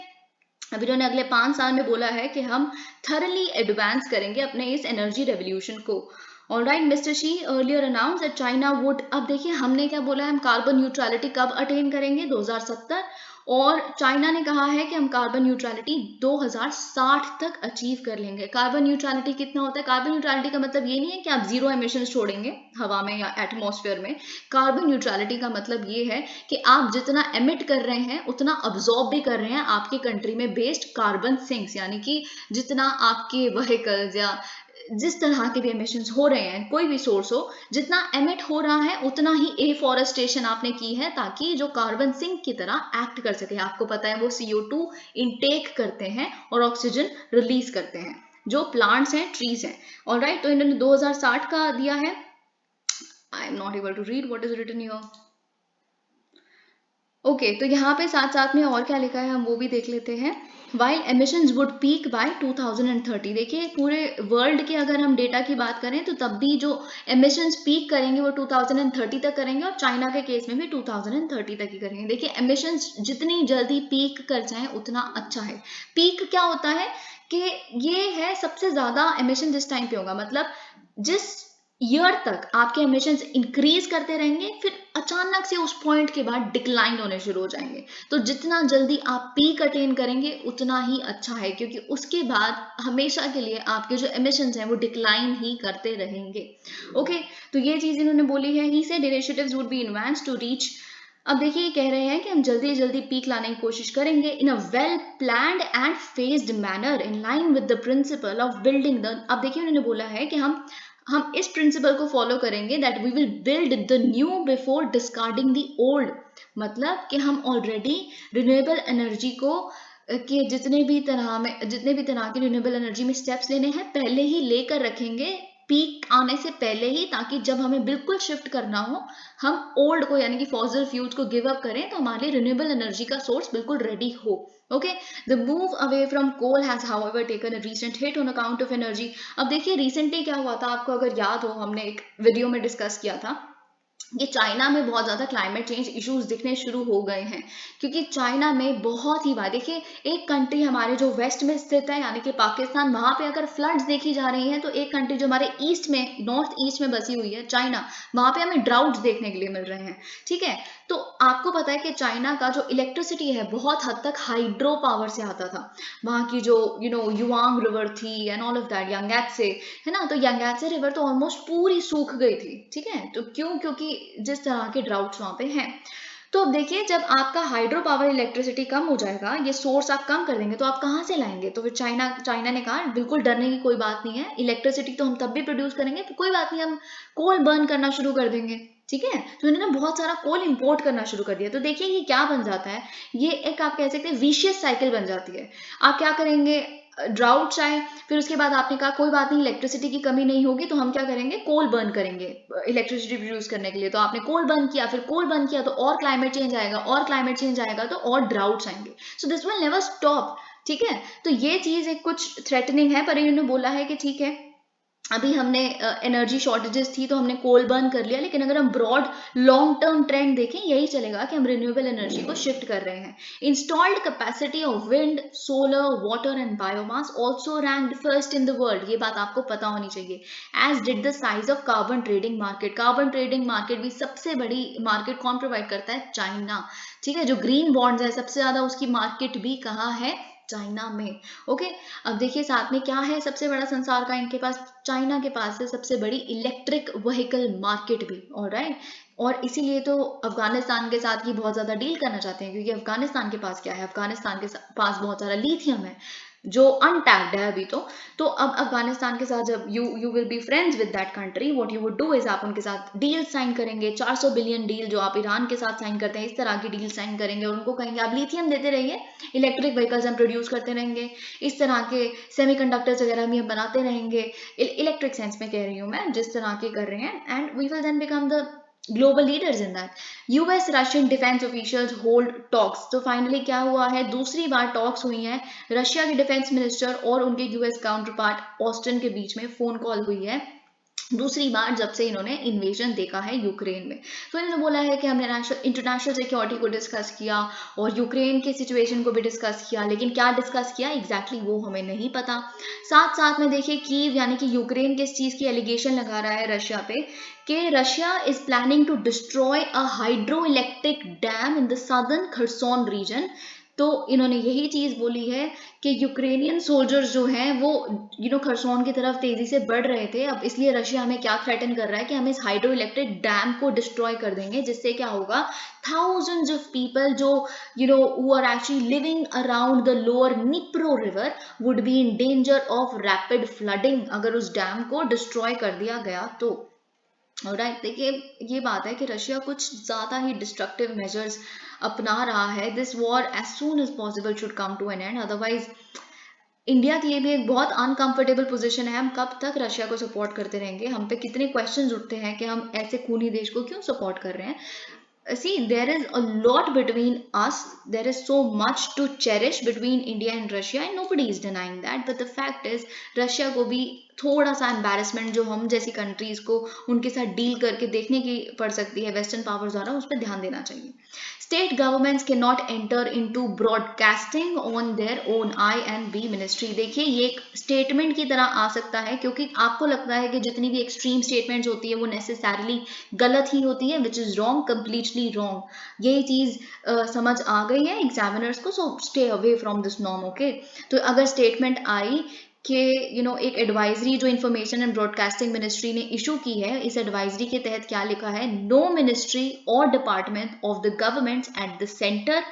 अब इन्होंने अगले 5 साल में बोला है कि हम थरली एडवांस करेंगे अपने इस एनर्जी रेवोल्यूशन को। Alright, mister she earlier announce that China would, अब देखिए हमने क्या बोला है, हम कार्बन न्यूट्रलिटी कब अटेन करेंगे, 2070, और चाइना ने कहा है कि हम कार्बन न्यूट्रलिटी 2060 तक अचीव कर लेंगे। कार्बन न्यूट्रलिटी कितना होता है, कार्बन न्यूट्रलिटी का मतलब ये नहीं है कि आप जीरो एमिशन छोड़ेंगे हवा में या एटमॉस्फेयर में। कार्बन न्यूट्रलिटी का मतलब ये है कि आप जितना एमिट कर रहे हैं उतना अब्जॉर्ब भी कर रहे हैं आपकी कंट्री में बेस्ड कार्बन सिंक्स, यानी कि जितना आपके व्हीकल्स या जिस तरह के भी एमिशंस हो रहे हैं, कोई भी सोर्स हो, जितना एमिट हो रहा है उतना ही एफॉरेस्टेशन आपने की है ताकि जो कार्बन सिंक की तरह एक्ट कर सके। आपको पता है वो CO2 इनटेक करते हैं और ऑक्सीजन रिलीज करते हैं, जो प्लांट्स हैं, ट्रीज हैं। ऑलराइट, तो इन्होंने 2060 का दिया है। I am not able to read what is written here. Okay, तो यहाँ पे साथ साथ में और क्या लिखा है हम वो भी देख लेते हैं। While emissions would peak by 2030, देखिए पूरे वर्ल्ड के अगर हम डेटा की बात करें तो तब भी जो emissions पीक करेंगे वो 2030 तक करेंगे और चाइना के केस में भी 2030 तक ही करेंगे। देखिए emissions जितनी जल्दी पीक कर जाएं उतना अच्छा है। पीक क्या होता है कि ये है सबसे ज्यादा emission जिस टाइम पे होगा, मतलब जिस ईयर तक आपके एमिशंस इंक्रीज करते रहेंगे फिर अचानक से उस पॉइंट के बाद डिक्लाइन होने शुरू हो जाएंगे। तो जितना जल्दी आप पीक अटेन करेंगे उतना ही अच्छा है, क्योंकि उसके बाद हमेशा के लिए आपके जो एमिशंस हैं वो डिक्लाइन ही करते रहेंगे। ओके, तो ये चीज इन्होंने बोली है। He said initiatives would be advanced to reach, अब देखिए कह रहे हैं कि हम जल्दी जल्दी पीक लाने की कोशिश करेंगे in a well planned and phased manner in line with the principle of building the, अब देखिए उन्होंने बोला है कि हम इस प्रिंसिपल को फॉलो करेंगे that we will build the new before discarding the old. मतलब कि हम ऑलरेडी रिन्यूएबल एनर्जी को कि जितने भी तरह की रिन्यूएबल एनर्जी में स्टेप्स लेने हैं पहले ही लेकर रखेंगे पीक आने से पहले ही, ताकि जब हमें बिल्कुल शिफ्ट करना हो हम ओल्ड को यानी कि फॉसिल फ्यूल्स को गिव अप करें, तो हमारे लिए रिन्यूएबल एनर्जी का सोर्स बिल्कुल रेडी हो. Okay, the move away from coal has however taken a recent hit on account of energy. अब देखिए रिसेंटली क्या हुआ था, आपको अगर याद हो हमने एक वीडियो में डिस्कस किया था, ये चाइना में बहुत ज़्यादा क्लाइमेट चेंज इश्यूज दिखने शुरू हो गए हैं, क्योंकि चाइना में बहुत ही बार देखिए, एक कंट्री हमारे जो वेस्ट में स्थित है यानी कि पाकिस्तान, वहाँ पे अगर फ्लड्स देखी जा रही हैं, तो एक कंट्री जो हमारे ईस्ट में, नॉर्थ ईस्ट में बसी हुई है चाइना, वहाँ पे हमें ड्राउट्स देखने के लिए मिल रहे हैं. ठीक है, तो आपको पता है कि चाइना का जो इलेक्ट्रिसिटी है बहुत हद तक हाइड्रो पावर से आता था. वहाँ की जो युवांग रिवर थी and all of that, Yangtse है ना, तो यांगत्से रिवर तो ऑलमोस्ट पूरी सूख गई थी. ठीक है, तो क्यों? क्योंकि जिस तरह के ड्राउट्स वहाँ पे हैं. तो अब देखिए, जब आपका हाइड्रो पावर इलेक्ट्रिसिटी कम हो जाएगा, ये सोर्स आप कम कर देंगे, तो आप कहाँ से लाएंगे? तो फिर चाइना ने कहा बिल्कुल डरने की कोई बात नहीं है, इलेक्ट्रिसिटी तो हम तब भी प्रोड्यूस करेंगे, तो कोई बात नहीं, हम कोल बर्न करना शुरू कर देंगे. ठीक है, तो इन्होंने बहुत सारा कोल इंपोर्ट करना शुरू कर दिया. तो देखिए ये क्या बन जाता है, ये एक आप कह सकते हैं विशियस साइकिल बन जाती है. आप क्या करेंगे, ड्राउट्स आए, फिर उसके बाद आपने कहा कोई बात नहीं, इलेक्ट्रिसिटी की कमी नहीं होगी, तो हम क्या करेंगे, कोल बर्न करेंगे इलेक्ट्रिसिटी प्रोड्यूस करने के लिए. तो आपने कोल बर्न किया, फिर कोल बर्न किया, तो और क्लाइमेट चेंज आएगा, और क्लाइमेट चेंज आएगा तो और ड्राउट्स आएंगे. So this will never stop. ठीक है, तो ये चीज एक कुछ थ्रेटनिंग है, पर इन्होंने बोला है कि ठीक है, अभी हमने एनर्जी शॉर्टेजेस थी तो हमने कोल बर्न कर लिया, लेकिन अगर हम ब्रॉड लॉन्ग टर्म ट्रेंड देखें, यही चलेगा कि हम रिन्यूएबल एनर्जी को शिफ्ट कर रहे हैं. Installed capacity of wind, solar, water and biomass also ranked first in the world. ये बात आपको पता होनी चाहिए. As did the size of carbon trading market. Carbon trading market भी सबसे बड़ी मार्केट कौन प्रोवाइड करता है? चाइना. ठीक है, जो ग्रीन बॉन्ड्स है सबसे ज्यादा उसकी मार्केट भी कहाँ है? चाइना में. ओके, अब देखिए साथ में क्या है सबसे बड़ा संसार का इनके पास, चाइना के पास है सबसे बड़ी इलेक्ट्रिक व्हीकल मार्केट भी. ऑलराइट, और इसीलिए तो अफगानिस्तान के साथ ये बहुत ज्यादा डील करना चाहते हैं, क्योंकि अफगानिस्तान के पास क्या है, अफगानिस्तान के पास बहुत सारा लिथियम है जो अनटैप्ड है अभी. तो अब अफगानिस्तान के साथ जब you will be friends with that country, what you would do is आप उनके साथ डील साइन करेंगे, 400 बिलियन डील जो आप ईरान के साथ साइन करते हैं, इस तरह की डील साइन करेंगे और उनको कहेंगे आप लिथियम देते रहिए, इलेक्ट्रिक व्हीकल्स हम प्रोड्यूस करते रहेंगे, इस तरह के सेमीकंडक्टर्स वगैरह भी हम बनाते रहेंगे, इलेक्ट्रिक सेंस में कह रही हूँ मैं, जिस तरह के कर रहे हैं, and we will then become the global leaders in that. US Russian defence officials hold talks. तो फाइनली क्या हुआ है, दूसरी बार टॉक्स हुई हैं, रशिया के डिफेंस मिनिस्टर और उनके यूएस काउंटर पार्ट ऑस्टिन के बीच में फोन कॉल हुई है, दूसरी बार जब से इन्होंने इन्वेजन देखा है यूक्रेन में. तो इन्होंने बोला है कि हमने इंटरनेशनल सिक्योरिटी को डिस्कस किया और यूक्रेन की सिचुएशन को भी डिस्कस किया, लेकिन क्या डिस्कस किया एग्जैक्टली वो हमें नहीं पता. साथ साथ में देखिए कीव यानी कि यूक्रेन किस चीज की एलिगेशन लगा रहा है रशिया पे, कि Russia is planning to destroy a hydro electric dam in the southern Kherson region. तो इन्होंने यही चीज बोली है कि यूक्रेनियन सोल्जर्स जो हैं वो खरसोन की तरफ तेजी से बढ़ रहे थे, अब इसलिए रशिया हमें क्या थ्रेटन कर रहा है कि हम इस हाइड्रो इलेक्ट्रिक डैम को डिस्ट्रॉय कर देंगे, जिससे क्या होगा, thousands of people जो who are actually living around the lower Dnipro river would be in danger of rapid flooding अगर उस डैम को डिस्ट्रॉय कर दिया गया तो. राइट, देखिए ये बात है कि रशिया कुछ ज्यादा ही डिस्ट्रक्टिव मेजर्स अपना रहा है. This war as soon as possible should come to an end, otherwise India की ये भी एक बहुत अनकंफर्टेबल पोजीशन है. हम कब तक रशिया को सपोर्ट करते रहेंगे? हम पे कितने क्वेश्चंस उठते हैं कि हम ऐसे खूनी देश को क्यों सपोर्ट कर रहे हैं. See, there is a lot between us. There is so much to cherish between India and Russia, and nobody is denying that. But the fact is, Russia को भी थोड़ा सा एम्बेरसमेंट जो हम जैसी कंट्रीज को उनके साथ डील करके देखने की पड़ सकती है वेस्टर्न पावर्स द्वारा, उस पर ध्यान देना चाहिए. State governments cannot enter into broadcasting on their own I&B ministry. देखिए ये एक स्टेटमेंट की तरह आ सकता है, क्योंकि आपको लगता है कि जितनी भी एक्सट्रीम स्टेटमेंट्स होती है वो नेसेसरली गलत ही होती है, which is wrong, completely wrong. यही चीज समझ आ गई है एग्जामिनर्स को, so stay away from this norm. Okay, तो अगर स्टेटमेंट आई कि एक एडवाइजरी जो इंफॉर्मेशन एंड ब्रॉडकास्टिंग मिनिस्ट्री ने इशू की है, इस एडवाइजरी के तहत क्या लिखा है, नो मिनिस्ट्री और department of the governments at the centre,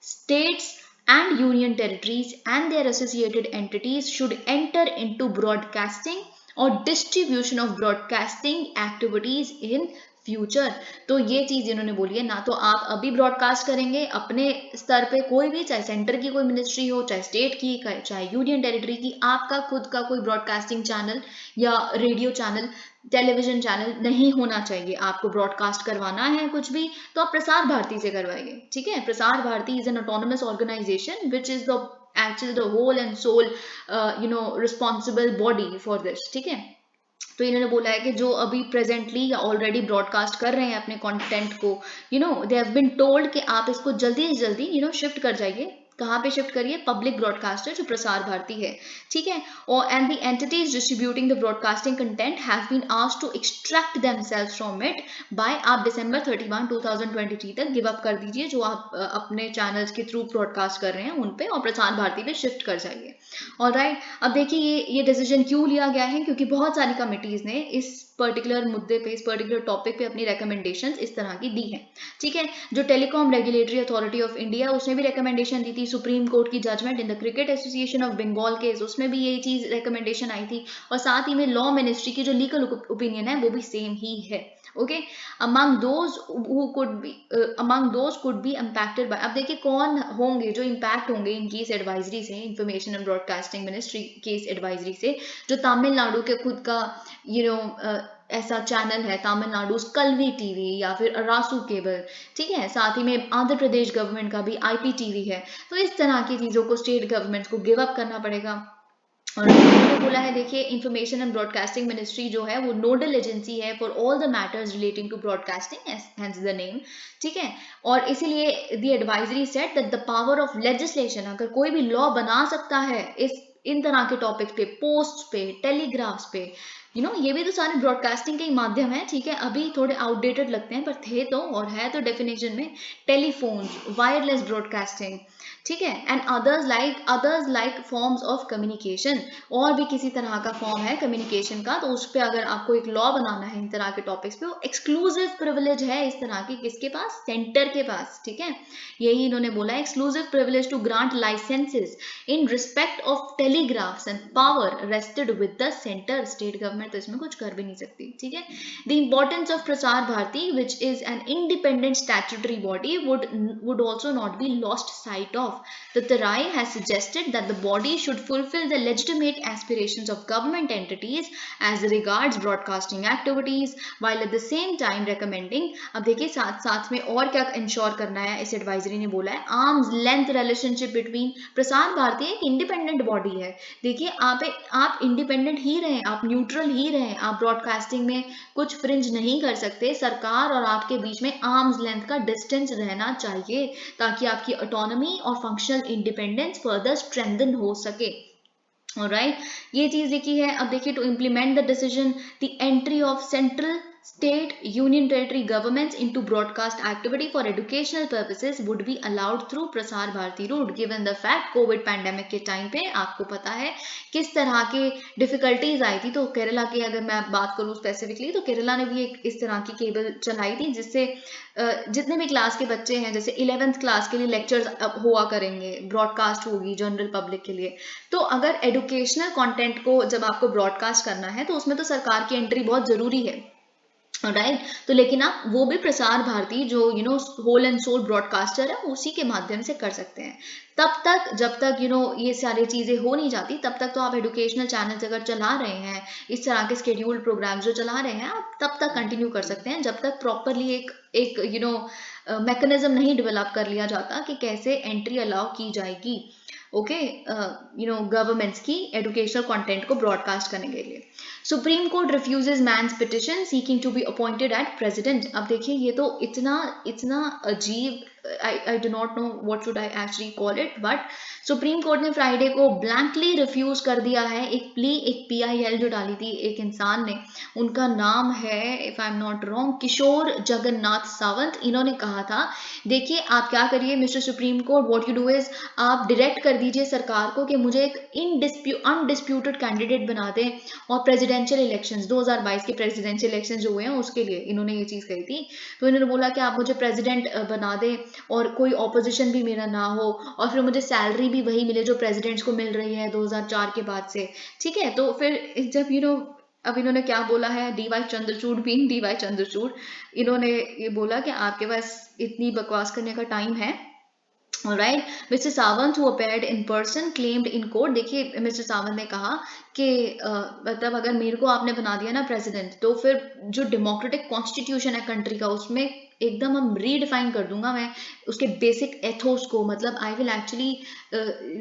states and union territories and their associated entities should enter into broadcasting or distribution of broadcasting activities in future. तो ये चीज इन्होंने बोली है, ना तो आप अभी ब्रॉडकास्ट करेंगे अपने स्तर पे कोई भी, चाहे सेंटर की कोई मिनिस्ट्री हो, चाहे स्टेट की, चाहे यूनियन टेरिटरी की, आपका खुद का कोई ब्रॉडकास्टिंग चैनल या रेडियो चैनल, टेलीविजन चैनल नहीं होना चाहिए। आपको ब्रॉडकास्ट करवाना है कुछ भी तो आप प्रसार भारती से करवाइए, ठीक है। Prasar Bharati is an autonomous organisation which is the actually the whole and sole responsible body for this, ठीक है। तो इन्होंने बोला है कि जो अभी प्रेजेंटली या ऑलरेडी ब्रॉडकास्ट कर रहे हैं अपने कंटेंट को, दे हैव बीन टोल्ड कि आप इसको जल्दी से जल्दी शिफ्ट कर जाइए। कहाँ पे शिफ्ट करिए? पब्लिक ब्रॉडकास्टर जो प्रसार भारती है, ठीक है। और and the entities distributing the broadcasting content have been asked to extract themselves from it by आप December 31, 2023 तक गिव अप कर दीजिए जो आप अपने चैनल्स के थ्रू ब्रॉडकास्ट कर रहे हैं उन पे, और प्रसार भारती पे शिफ्ट कर जाइए। ऑलराइट, अब देखिए ये डिसीजन क्यों लिया गया है, क्योंकि बहुत सारी कमिटीज ने इस पर्टिकुलर मुद्दे पे, इस पर्टिकुलर टॉपिक पे अपनी रिकमेंडेशंस इस तरह की दी हैं, ठीक है। जो telecom regulatory authority of India, उसने भी रिकमेंडेशन दी थी। सुप्रीम कोर्ट की judgement in the cricket association of Bengal case, उसमें भी यही चीज रिकमेंडेशन आई थी। और साथ ही में लॉ मिनिस्ट्री की जो लीगल ओपिनियन है वो भी सेम ही है। Okay, among those who could be impacted by, अब देखिए कौन होंगे जो इम्पैक्ट होंगे इन केस एडवाइजरी से, information and broadcasting ministry case advisory से। जो तमिलनाडु के खुद का ऐसा चैनल है, तमिलनाडु कलवी टीवी या फिर अरासू केबल, ठीक है। साथ ही में आंध्र प्रदेश गवर्नमेंट का भी IPTV है। तो इस तरह की चीजों को स्टेट गवर्नमेंट को गिव अप करना पड़ेगा। और उन्होंने बोला है, देखिए इंफॉर्मेशन एंड ब्रॉडकास्टिंग मिनिस्ट्री जो है वो नोडल एजेंसी है for all the matters relating to broadcasting, hence the name, ठीक है। और इसीलिए the advisory said that the power of legislation, अगर कोई भी लॉ बना सकता है इन तरह के टॉपिक्स पे, पोस्ट पे, टेलीग्राफ्स पे, ये भी तो सारे ब्रॉडकास्टिंग के ही माध्यम है, ठीक है। अभी थोड़े आउटडेटेड लगते हैं पर थे तो, और है तो डेफिनेशन में, टेलीफोन, वायरलेस ब्रॉडकास्टिंग, ठीक है। And others like forms of communication, और भी किसी तरह का फॉर्म है कम्युनिकेशन का, तो उस पर अगर आपको एक लॉ बनाना है इन तरह के टॉपिक्स पे, वो एक्सक्लूसिव प्रिविलेज है इस तरह की, किसके पास? सेंटर के पास, ठीक है। यही इन्होंने बोला है, exclusive privilege to grant licences in respect of telegraphs and power rested with the centre, state government तो इसमें कुछ कर भी नहीं सकती, ठीक है। The importance of Prasar Bharati which is an independent statutory body would also not be lost sight of. The Tarai has suggested that the body should fulfill the legitimate aspirations of government entities as regards broadcasting activities, while at the same time recommending, अब देखिए साथ साथ में और क्या इंश्योर करना है इस एडवाइजरी ने बोला है, arms length relationship between, Prasar Bharati एक इंडिपेंडेंट बॉडी है, देखिए आप इंडिपेंडेंट ही रहें, आप न्यूट्रल ही रहें, आप ब्रॉडकास्टिंग में कुछ फ्रिंज नहीं कर सकते। सरकार और आपके बीच में आर्म्स लेंथ का डिस्टेंस रहना चाहिए ताकि आपकी ऑटोनॉमी और फंक्शनल इंडिपेंडेंस फर्दर स्ट्रेंथन हो सके। ऑलराइट, ये चीज लिखी है। अब देखिए, to implement the decision, the entry of central, state, union territory governments into broadcast activity for educational purposes would be allowed through Prasar Bharati route, given the fact covid pandemic के टाइम पे आपको पता है किस तरह के डिफिकल्टीज आई थी। तो केरला की अगर मैं बात करूँ स्पेसिफिकली, तो केरला ने भी एक इस तरह की केबल चलाई थी जिससे जितने भी क्लास के बच्चे हैं, जैसे 11th क्लास के लिए लेक्चर्स हुआ करेंगे, ब्रॉडकास्ट होगी जनरल पब्लिक के लिए। तो अगर एजुकेशनल कंटेंट को जब आपको ब्रॉडकास्ट करना है तो उसमें तो सरकार की एंट्री बहुत जरूरी है, राइट। तो लेकिन आप वो भी प्रसार भारती जो होल एंड सोल ब्रॉडकास्टर है उसी के माध्यम से कर सकते हैं। तब तक जब तक ये सारी चीजें हो नहीं जाती, तब तक तो आप एजुकेशनल चैनल्स अगर चला रहे हैं, इस तरह के स्केड्यूल्ड प्रोग्राम्स जो चला रहे हैं, आप तब तक कंटिन्यू कर सकते हैं जब तक प्रॉपरली एक मैकेनिज्म नहीं डेवलप कर लिया जाता कि कैसे एंट्री अलाउ की जाएगी, ओके, गवर्नमेंट्स की एजुकेशनल कंटेंट को ब्रॉडकास्ट करने के लिए। Supreme court refuses man's petition seeking to be appointed at president. अब देखिए ये तो इतना अजीब, I do not know what should I actually call it, but supreme court ने फ्राइडे को ब्लैंकली रिफ्यूज कर दिया है एक PIL जो डाली थी एक इंसान ने, उनका नाम है, if I am not wrong, Kishore Jagannath Sawant. इन्होंने कहा था, देखिए आप क्या करिए mister Supreme Court, what you do is आप डायरेक्ट कर दीजिए सरकार को कि मुझे एक अनडिस्प्यूटेड कैंडिडेट बना दें और प्रेसिडेंशियल इलेक्शंस 2022 के प्रेसिडेंशियल इलेक्शंस जो हुए हैं उसके लिए इन्होंने ये चीज कही थी। तो इन्होंने बोला कि आप मुझे प्रेसिडेंट बना दें और कोई ऑपोजिशन भी मेरा ना हो, और फिर मुझे सैलरी भी वही मिले जो प्रेसिडेंट्स को मिल रही है 2004 के बाद से, ठीक है। तो फिर जब अब इन्होंने क्या बोला है, DY Chandrachud being DY Chandrachud, इन्होंने ये बोला कि आपके पास इतनी बकवास करने का टाइम है। Alright, Mr. Sawant who appeared in person claimed in court, देखिए मिस्टर सावंत ने कहा कि मतलब अगर मेरे को आपने बना दिया ना प्रेसिडेंट, तो फिर जो डेमोक्रेटिक कॉन्स्टिट्यूशन है कंट्री का, उसमें एकदम हम रीडिफाइन कर दूंगा मैं उसके बेसिक एथोस को, मतलब आई विल एक्चुअली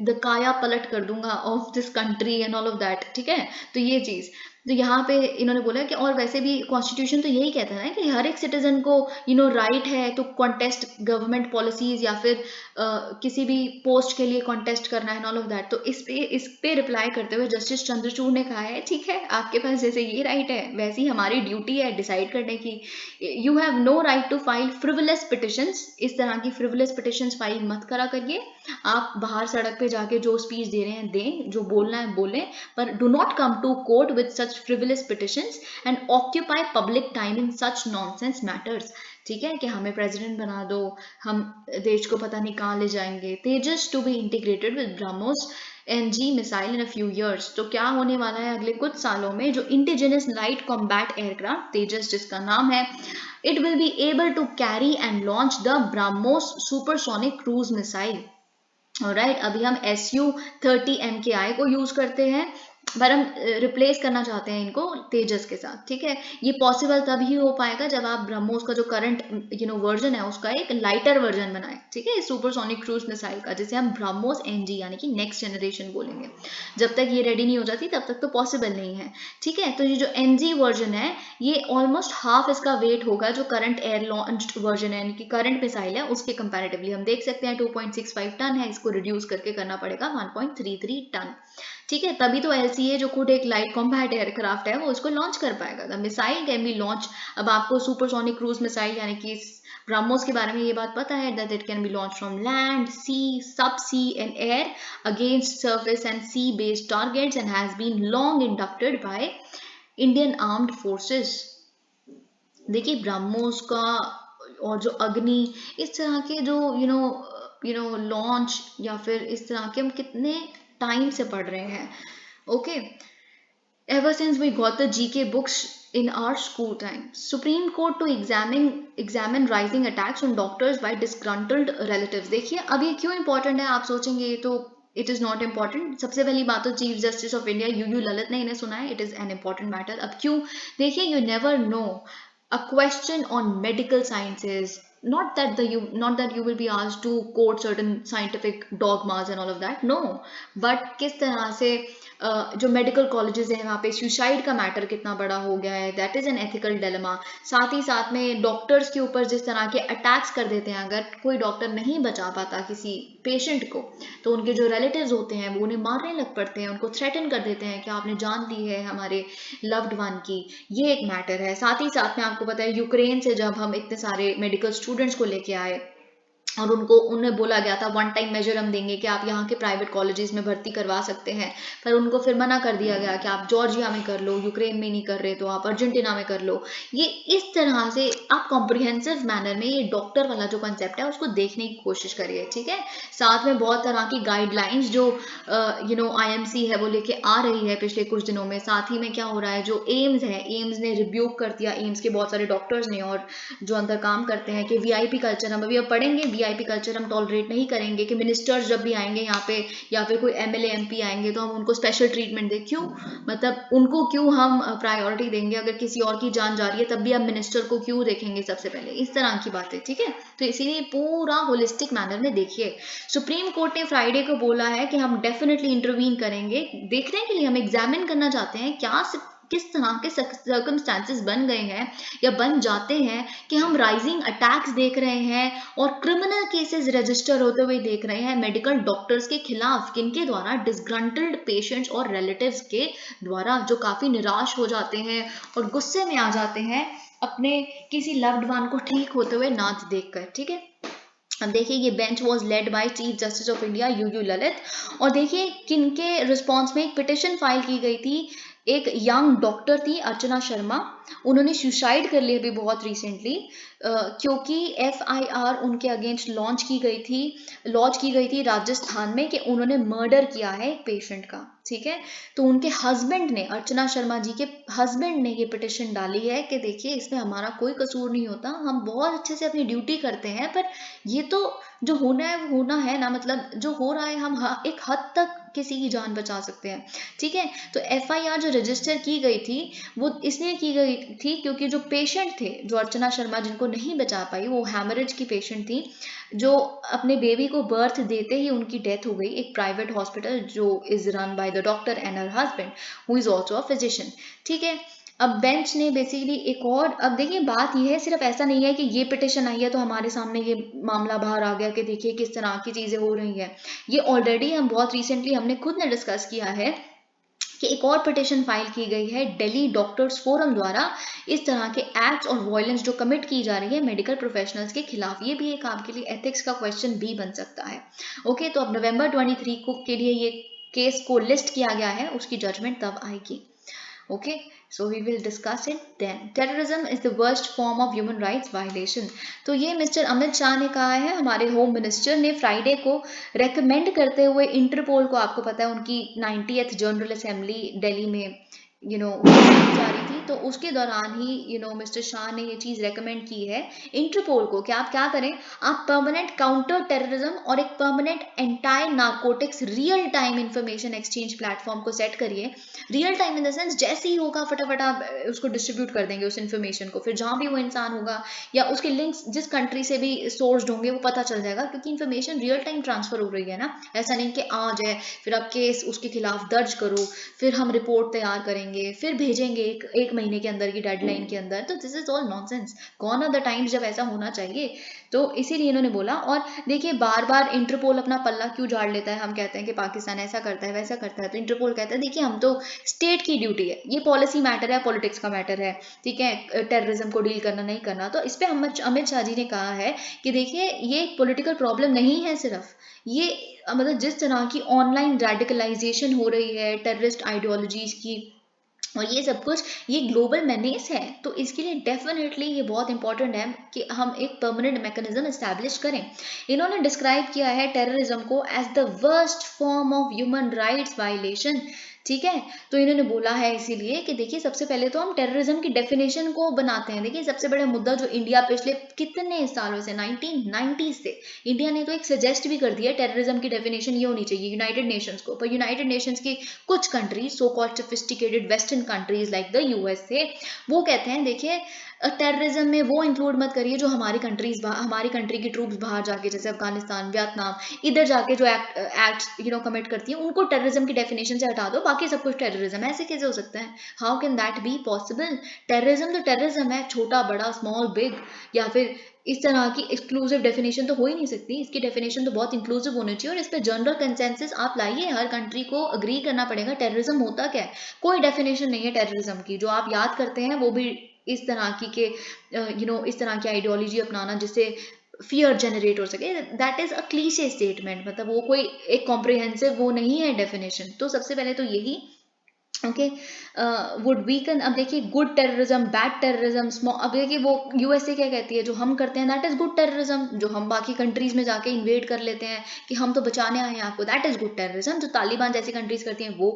द काया पलट कर दूंगा of this country and all of that, ठीक है। तो ये चीज़, तो यहाँ पे इन्होंने बोला कि और वैसे भी कॉन्स्टिट्यूशन तो यही कहता है ना कि हर एक सिटीजन को राइट है टू कॉन्टेस्ट गवर्नमेंट पॉलिसीज या फिर किसी भी पोस्ट के लिए कॉन्टेस्ट करना है, ऑल ऑफ दैट। तो इस पे रिप्लाई करते हुए जस्टिस चंद्रचूड़ ने कहा है, ठीक है, आपके पास जैसे ये राइट है वैसी हमारी ड्यूटी है डिसाइड करने की। You have no right to file frivolous petitions, इस तरह की फ्रिवलेस पिटिशंस फाइल मत करा करिए। आप बाहर सड़क पे जाके जो स्पीच दे रहे हैं दें, जो बोलना है बोलें, पर do not come to court with such frivolous petitions and occupy public time in such nonsense matters। ठीक है, कि हमें प्रेसिडेंट बना दो, हम देश को पता नहीं कहाँ ले जाएंगे। Tejas to be integrated with BrahMos NG missile in a few years, तो क्या होने वाला है अगले कुछ सालों में, जो indigenous light combat aircraft Tejas जिसका नाम है, it will be able to carry and launch the BrahMos supersonic cruise missile. Right, अभी हम Su-30 MKI को यूज करते हैं, पर हम रिप्लेस करना चाहते हैं इनको तेजस के साथ। ठीक है, ये पॉसिबल तभी हो पाएगा जब आप ब्रह्मोस का जो करंट वर्जन है उसका एक लाइटर वर्जन बनाए, ठीक है, सुपरसोनिक क्रूज मिसाइल का, जिसे हम ब्रह्मोस NG यानी कि नेक्स्ट जनरेशन बोलेंगे। जब तक ये रेडी नहीं हो जाती तब तक तो पॉसिबल नहीं है। ठीक है, तो ये जो NG वर्जन है ये ऑलमोस्ट हाफ इसका वेट होगा जो करंट एयर लॉन्च्ड वर्जन है, यानी कि करंट मिसाइल है उसके कंपैरेटिवली। हम देख सकते हैं 2.65 टन है, इसको रिड्यूस करके करना पड़ेगा 1.33 टन। ठीक है, तभी तो LCA जो खुद एक लाइट कॉम्बैट एयरक्राफ्ट है वो इसको लॉन्च कर पाएगा। The missile can be launch, अब आपको सुपरसोनिक क्रूज मिसाइल यानी कि ब्रह्मोस के बारे में ये बात पता है, that it can be launch from land, sea, sub sea and air against surface and sea based targets and has been long inducted by Indian armed forces. देखिए ब्रह्मोस का और जो अग्नि, इस तरह के जो लॉन्च या फिर इस तरह के हम कितने टाइम से पढ़ रहे हैं। Okay, ever since we got the GK books in our school time, Supreme Court to examine rising attacks on doctors by disgruntled relatives। देखिए अब ये क्यों इंपॉर्टेंट है, आप सोचेंगे ये तो इट इज नॉट इम्पॉर्टेंट। सबसे पहली बात तो chief justice of India UU Lalit ने इन्हें सुना है, it is an important matter. अब क्यों, देखिए you never know a question on medical sciences, not that you will be asked to quote certain scientific dogmas and all of that, no, but किस तरह से जो मेडिकल कॉलेजेस हैं वहाँ पे सुसाइड का मैटर कितना बड़ा हो गया है, that is an ethical dilemma. साथ ही साथ में डॉक्टर्स के ऊपर जिस तरह के अटैक्स कर देते हैं, अगर कोई डॉक्टर नहीं बचा पाता किसी पेशेंट को तो उनके जो रिलेटिव्स होते हैं वो उन्हें मारने लग पड़ते हैं, उनको थ्रेटन कर देते हैं कि आपने जान ली है हमारे लव्ड वन की। ये एक मैटर है। साथ ही साथ में आपको पता है यूक्रेन से जब हम इतने सारे मेडिकल स्टूडेंट्स को लेके आए और उन्हें बोला गया था वन टाइम मेजर हम देंगे कि आप यहाँ के प्राइवेट कॉलेजेस में भर्ती करवा सकते हैं, पर उनको फिर मना कर दिया गया कि आप जॉर्जिया में कर लो, यूक्रेन में नहीं कर रहे तो आप अर्जेंटीना में कर लो। ये इस तरह से आप कॉम्प्रिहेंसिव मैनर में ये डॉक्टर वाला जो कंसेप्ट है उसको देखने की कोशिश करिए। ठीक है, साथ में बहुत तरह की गाइडलाइंस जो IMC है वो लेके आ रही है पिछले कुछ दिनों में। साथ ही में क्या हो रहा है, जो एम्स है, एम्स ने रिब्यूक कर दिया, एम्स के बहुत सारे डॉक्टर्स ने और जो अंदर काम करते हैं, कि VIP कल्चर हम अभी अब पढ़ेंगे, VIP कल्चर हम टॉलरेट नहीं करेंगे कि मिनिस्टर्स जब भी आएंगे यहाँ पे या फिर कोई MLA MP आएंगे तो हम उनको स्पेशल ट्रीटमेंट दें। क्यों, मतलब उनको क्यों हम प्रायोरिटी देंगे, अगर किसी और की जान जा रही है तब भी हम मिनिस्टर को क्यों देखेंगे सबसे पहले, इस तरह की बातें। ठीक है, तो इसीलिए पूरा होलिस्टिक मैनर में देखिए। सुप्रीम कोर्ट ने फ्राइडे को बोला है कि हम डेफिनेटली इंटरवीन करेंगे, देखने के लिए हम एग्जामिन करना चाहते हैं क्या किस तरह के सर्कमस्टांसेस बन गए हैं या बन जाते हैं कि हम राइजिंग अटैक्स देख रहे हैं और क्रिमिनल केसेस रजिस्टर होते हुए देख रहे हैं मेडिकल डॉक्टर्स के खिलाफ, किनके द्वारा, डिसग्रंटल्ड पेशेंट्स और रिलेटिव्स के द्वारा, जो काफी निराश हो जाते हैं और गुस्से में आ जाते हैं अपने किसी लव्ड वन को ठीक होते हुए ना देखकर। ठीक है, अब देखिए ये bench was led by chief justice of India UU Lalit, और देखिए किनके रिस्पॉन्स में एक पिटिशन फाइल की गई थी। एक यंग डॉक्टर थी अर्चना शर्मा, उन्होंने सुसाइड कर लिया अभी बहुत रिसेंटली, क्योंकि FIR उनके अगेंस्ट लॉन्च की गई थी राजस्थान में कि उन्होंने मर्डर किया है एक पेशेंट का। ठीक है। तो उनके हस्बैंड ने, अर्चना शर्मा जी के हस्बैंड ने ये पिटिशन डाली है कि देखिए इसमें हमारा कोई कसूर नहीं होता, हम बहुत अच्छे से अपनी ड्यूटी करते हैं, पर ये तो जो होना है वो होना है ना, मतलब जो हो रहा है हम एक हद तक किसी की जान बचा सकते हैं, ठीक है। तो एफआईआर जो रजिस्टर की गई थी वो इसलिए की गई थी क्योंकि जो पेशेंट थे, जो अर्चना शर्मा जिनको नहीं बचा पाई, वो हैमरेज की पेशेंट थी, जो अपने बेबी को बर्थ देते ही उनकी डेथ हो गई एक प्राइवेट हॉस्पिटल जो is run by the doctor and her husband who is also a physician, ठीक है। अब बेंच ने बेसिकली एक और, अब देखिए बात यह है, सिर्फ ऐसा नहीं है कि ये पिटिशन आई है तो हमारे सामने ये मामला बाहर आ गया कि देखिए किस तरह की चीजें हो रही हैं। ये ऑलरेडी हम बहुत रिसेंटली हमने खुद ने डिस्कस किया है कि एक और पिटिशन फाइल की गई है दिल्ली डॉक्टर्स फोरम द्वारा, इस तरह के एक्ट्स और वायलेंस जो कमिट की जा रही है मेडिकल प्रोफेशनल्स के खिलाफ। ये भी एक आपके लिए एथिक्स का क्वेश्चन भी बन सकता है। ओके, तो अब नवंबर 23 को के लिए ये केस को लिस्ट किया गया है, उसकी जजमेंट तब आएगी। Okay, so we will discuss it then. Terrorism is the worst form of human rights violation. तो ये मिस्टर अमित शाह ने कहा है, हमारे होम मिनिस्टर ने फ्राइडे को रेकमेंड करते हुए इंटरपोल को, आपको पता है उनकी 90th जनरल असेंबली दिल्ली में जा रही थी, तो उसके दौरान ही मिस्टर शाह ने ये चीज रेकमेंड की है इंटरपोल को कि आप क्या करें, आप परमानेंट काउंटर टेररिज्म और एक permanent anti narcotics real time information exchange platform को सेट करिए। Real time in the sense जैसे ही होगा फटाफट आप उसको डिस्ट्रीब्यूट कर देंगे उस इन्फॉर्मेशन को, फिर जहां भी वो इंसान होगा या उसके लिंक्स जिस कंट्री से भी सोर्स्ड होंगे वो पता चल जाएगा, क्योंकि इन्फॉर्मेशन रियल टाइम ट्रांसफर हो रही है ना। ऐसा नहीं कि आज है फिर आप केस उसके खिलाफ दर्ज करो, फिर हम रिपोर्ट तैयार करेंगे, फिर भेजेंगे एक महीने के अंदर की डेडलाइन के अंदर, तो this is all nonsense. Gone are the times जब ऐसा होना चाहिए। तो इसीलिए इन्होंने बोला। और देखिए बार बार इंटरपोल अपना पल्ला क्यों झाड़ लेता है, हम कहते हैं कि पाकिस्तान ऐसा करता है वैसा करता है, तो इंटरपोल कहता है देखिए हम तो, स्टेट की ड्यूटी है, ये पॉलिसी मैटर है, पॉलिटिक्स का मैटर है, ठीक है, टेररिज्म को डील करना नहीं करना। तो इस पे अमित शाह जी ने कहा है कि देखिए ये पॉलिटिकल प्रॉब्लम नहीं है सिर्फ, ये मतलब जिस तरह की ऑनलाइन रेडिकलाइजेशन हो रही है टेररिस्ट आइडियोलॉजीज की और ये सब कुछ, ये ग्लोबल मैनेस है। तो इसके लिए डेफिनेटली ये बहुत इंपॉर्टेंट है कि हम एक परमानेंट मैकेनिज्म एस्टैब्लिश करें। इन्होंने डिस्क्राइब किया है टेररिज्म को as the worst form of human rights violation, ठीक है। तो इन्होंने बोला है इसीलिए कि देखिए सबसे पहले तो हम टेररिज्म की डेफिनेशन को बनाते हैं। देखिए सबसे बड़ा मुद्दा जो इंडिया पिछले कितने सालों से 1990 से इंडिया ने तो एक सजेस्ट भी कर दिया टेररिज्म की डेफिनेशन ये होनी चाहिए यूनाइटेड नेशंस को, पर यूनाइटेड नेशंस की कुछ countries, so called sophisticated western countries like the USA, वो कहते हैं देखिए टेररिज्म में वो इंक्लूड मत करिए जो हमारी कंट्री की ट्रूप्स बाहर जाके, जैसे अफगानिस्तान, वियतनाम, इधर जाके जो एक्ट कमिट करती है, उनको टेररिज्म की डेफिनेशन से हटा दो, बाकी सब कुछ टेररिज्म है। ऐसे कैसे हो सकता है? How can that be possible? Terrorism तो टेररिज्म है, छोटा बड़ा स्मॉल बिग, या फिर इस तरह की एक्सक्लूसिव डेफिनेशन तो हो ही नहीं सकती। इसकी डेफिनेशन तो बहुत इंक्लूसिव होनी चाहिए और इस पर जनरल कंसेंसस आप लाइए, हर कंट्री को अग्री करना पड़ेगा टेररिज्म होता क्या है। कोई डेफिनेशन नहीं है टेररिज्म की, जो आप याद करते हैं वो भी इस तरह की के इस तरह की आइडियोलॉजी अपनाना जिससे फियर जनरेट हो सके, that is a cliché statement, मतलब वो कोई एक कॉम्प्रिहेंसिव वो नहीं है डेफिनेशन। तो सबसे पहले तो यही ओके वुड वीकन। अब देखिए गुड टेररिज्म, बैड टेररिज्म, अब देखिए वो यूएसए क्या कहती है, जो हम करते हैं दैट इज गुड टेररिज्म, जो हम बाकी कंट्रीज में जाके इन्वेड कर लेते हैं कि हम तो बचाने आए हैं आपको, दैट इज गुड टेररिज्म। जो तालिबान जैसी कंट्रीज करती हैं वो,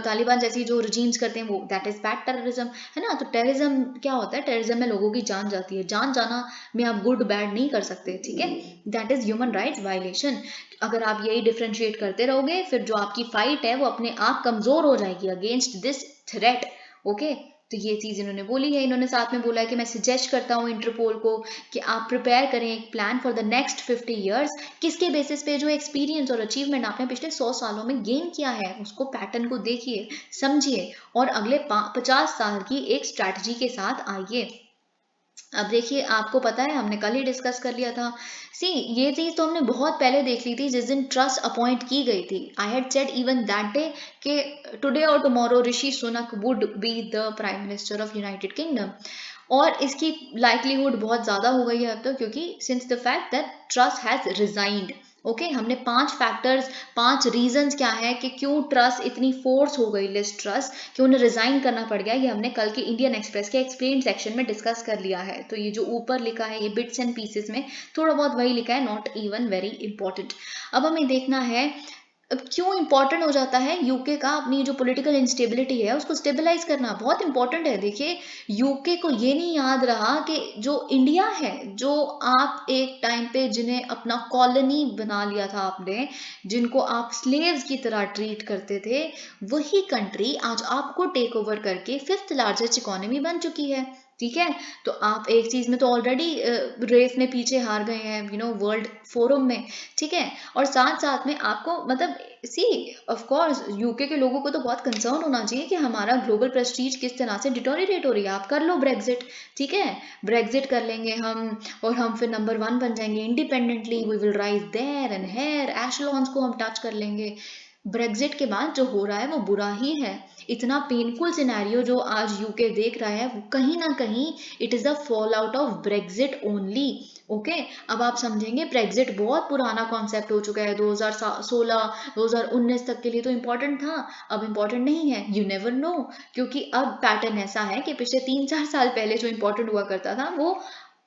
तालिबान जैसी जो रजीम्स करते हैं वो, दैट इज बैड टेररिज्म, है ना। तो टेररिज्म क्या होता है? टेररिज्म में लोगों की जान जाती है, जान जाना में आप गुड बैड नहीं कर सकते, ठीक है। That is human rights violation. अगर आप यही डिफ्रेंशिएट करते रहोगे, फिर जो आपकी फाइट है वो अपने आप कमजोर हो जाएगी अगेंस्ट दिस थ्रेट। ओके, तो ये चीज इन्होंने बोली है। इन्होंने साथ में बोला है कि मैं सजेस्ट करता हूँ इंटरपोल को कि आप प्रिपेयर करें एक plan for the next 50 years. किसके बेसिस पे? जो एक्सपीरियंस और अचीवमेंट आपने पिछले 100 सालों में गेन किया है, उसको पैटर्न को देखिए, समझिए और अगले 50 साल की एक स्ट्रैटेजी के साथ आइए। अब देखिए आपको पता है, हमने कल ही डिस्कस कर लिया था। सी ये चीज तो हमने बहुत पहले देख ली थी जिस दिन ट्रस्ट अपॉइंट की गई थी। I had said even that day कि टुडे और tomorrow Rishi Sunak would be the prime minister of United kingdom, और इसकी लाइकलीहुड बहुत ज्यादा हो गई है अब तो, क्योंकि since the fact that Truss has resigned. Okay, हमने 5 फैक्टर्स, 5 रीजंस क्या है कि क्यों ट्रस्ट इतनी फोर्स हो गई, लिस्ट ट्रस्ट क्यों उन्हें रिजाइन करना पड़ गया, ये हमने कल के इंडियन एक्सप्रेस के एक्सप्लेन सेक्शन में डिस्कस कर लिया है। तो ये जो ऊपर लिखा है ये बिट्स एंड पीसेस में थोड़ा बहुत वही लिखा है, नॉट इवन वेरी इंपॉर्टेंट। अब हमें देखना है अब क्यों इंपॉर्टेंट हो जाता है यूके का अपनी जो पॉलिटिकल इंस्टेबिलिटी है उसको स्टेबलाइज करना बहुत इंपॉर्टेंट है। देखिए यूके को ये नहीं याद रहा कि जो इंडिया है, जो आप एक टाइम पे जिन्हें अपना कॉलोनी बना लिया था आपने, जिनको आप स्लेव्स की तरह ट्रीट करते थे, वही कंट्री आज आपको टेक ओवर करके फिफ्थ लार्जेस्ट इकोनॉमी बन चुकी है। ठीक है, तो आप एक चीज में तो ऑलरेडी रेस में पीछे हार गए हैं, वर्ल्ड फोरम में। ठीक है, और साथ साथ में आपको मतलब सी ऑफ कोर्स यूके के लोगों को तो बहुत कंसर्न होना चाहिए कि हमारा ग्लोबल प्रेस्टीज किस तरह से डिटोरिएट हो रही है। आप कर लो ब्रेग्जिट, ठीक है, ब्रेग्जिट कर लेंगे हम और हम फिर नंबर 1 बन जाएंगे independently, we will rise there and here, echelons को हम टच कर लेंगे। ब्रेग्जिट के बाद जो हो रहा है वो बुरा ही है। इतना पेनफुल सिनेरियो जो आज यूके देख रहा है वो कहीं ना कहीं it is a fall out of Brexit only. Okay, अब आप समझेंगे ब्रेग्जिट बहुत पुराना कॉन्सेप्ट हो चुका है, 2016 2019 तक के लिए तो इम्पोर्टेंट था, अब इम्पोर्टेंट नहीं है। यू नेवर नो, क्योंकि अब पैटर्न ऐसा है कि पिछले 3-4 साल पहले जो इम्पोर्टेंट हुआ करता था वो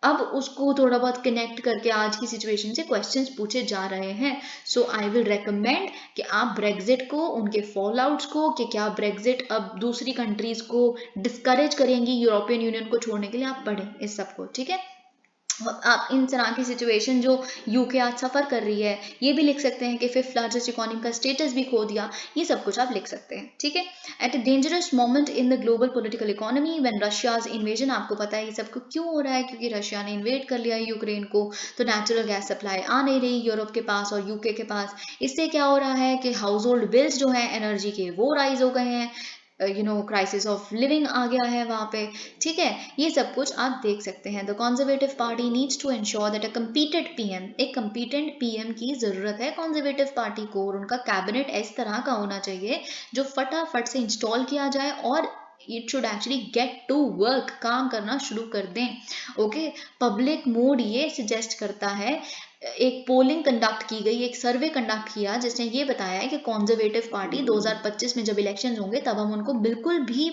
अब उसको थोड़ा बहुत कनेक्ट करके आज की सिचुएशन से क्वेश्चंस पूछे जा रहे हैं। सो आई विल रेकमेंड कि आप ब्रेग्जिट को, उनके फॉल आउट्स को, कि क्या ब्रेग्जिट अब दूसरी कंट्रीज को डिस्करेज करेंगी यूरोपियन यूनियन को छोड़ने के लिए, आप पढ़ें इस सबको। ठीक है, आप इन तरह की सिचुएशन जो यूके आज सफ़र कर रही है ये भी लिख सकते हैं कि फिफ्थ लार्जेस्ट इकोनॉमी का स्टेटस भी खो दिया, ये सब कुछ आप लिख सकते हैं। ठीक है, at a dangerous moment in the global political economy when Russia's invasion, आपको पता है ये सब क्यों हो रहा है, क्योंकि रशिया ने इन्वेड कर लिया है यूक्रेन को, तो नेचुरल गैस सप्लाई आ नहीं रही यूरोप के पास और यूके के पास। इससे क्या हो रहा है कि हाउस होल्ड बिल्स जो हैं एनर्जी के वो राइज हो गए हैं, क्राइसिस ऑफ लिविंग आ गया है वहाँ पे। ठीक है, ये सब कुछ आप देख सकते हैं। The Conservative Party needs to ensure that a competent PM, एक कंपीटेंट पीएम की जरूरत है कंजर्वेटिव पार्टी को, और उनका कैबिनेट इस तरह का होना चाहिए जो फटाफट से इंस्टॉल किया जाए और it should actually get to work, काम करना शुरू कर दें। ओके, पब्लिक मूड ये सजेस्ट करता है, एक पोलिंग कंडक्ट की गई, एक सर्वे कंडक्ट किया जिसने ये बताया है कि कंजर्वेटिव पार्टी 2025 में जब इलेक्शंस होंगे तब हम उनको बिल्कुल भी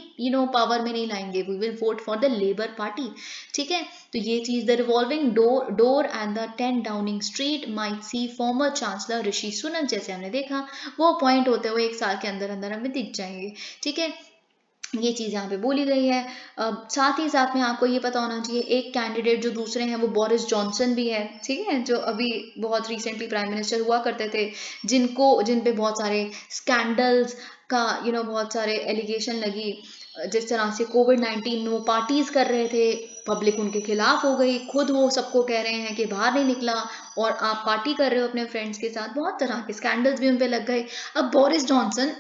पावर में नहीं लाएंगे, we will vote for the Labour Party. ठीक है, तो ये चीज, the revolving door and the 10 Downing Street might see former chancellor Rishi Sunak, जैसे हमने देखा वो अपॉइंट होते हुए 1 साल के अंदर अंदर हमें दिख जाएंगे। ठीक है, ये चीज़ यहाँ पे बोली गई है। साथ ही साथ में आपको ये पता होना चाहिए एक कैंडिडेट जो दूसरे हैं वो बोरिस जॉनसन भी है। ठीक है, जो अभी बहुत रिसेंटली प्राइम मिनिस्टर हुआ करते थे, जिन पे बहुत सारे स्कैंडल्स का बहुत सारे एलिगेशन लगी, जिस तरह से कोविड-19 में वो पार्टीज कर रहे थे, पब्लिक उनके खिलाफ हो गई, खुद वो सबको कह रहे हैं कि बाहर नहीं निकला और आप पार्टी कर रहे हो अपने फ्रेंड्स के साथ, बहुत तरह के स्कैंडल्स भी उन पे लग गए। अब बोरिस जॉनसन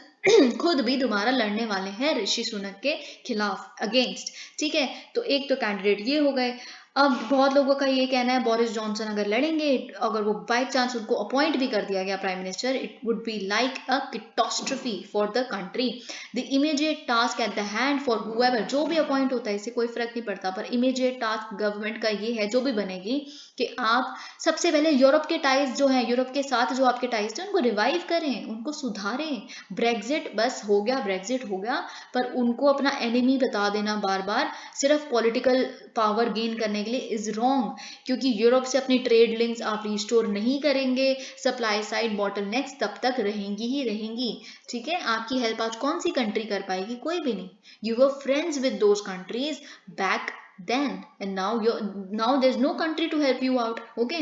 खुद भी दोबारा लड़ने वाले हैं ऋषि सुनक के खिलाफ, अगेंस्ट। ठीक है, तो एक तो कैंडिडेट ये हो गए। अब बहुत लोगों का ये कहना है बोरिस जॉनसन अगर लड़ेंगे, अगर वो बाय चांस उनको अपॉइंट भी कर दिया गया prime minister, it would be like a catastrophe for the country. The immediate task at the hand for whoever, जो भी अपॉइंट होता है इससे कोई फर्क नहीं पड़ता, पर इमीडिएट टास्क गवर्नमेंट का ये है जो भी बनेगी कि आप सबसे पहले यूरोप के टाइज जो हैं, यूरोप के साथ जो आपके टाइज थे उनको रिवाइव करें, उनको सुधारें। ब्रेग्जिट बस हो गया, ब्रेग्जिट हो गया, पर उनको अपना एनिमी बता देना बार बार सिर्फ पॉलिटिकल पावर गेन करने के लिए इज रॉन्ग, क्योंकि यूरोप से अपनी ट्रेड लिंक्स आप रिस्टोर नहीं करेंगे, सप्लाई साइड बॉटलनेक्स तब तक रहेंगी ही रहेंगी। ठीक है, आपकी हेल्प आज कौन सी कंट्री कर पाएगी, कोई भी नहीं। You were friends with those countries back then and now there's no country to help you out. Okay,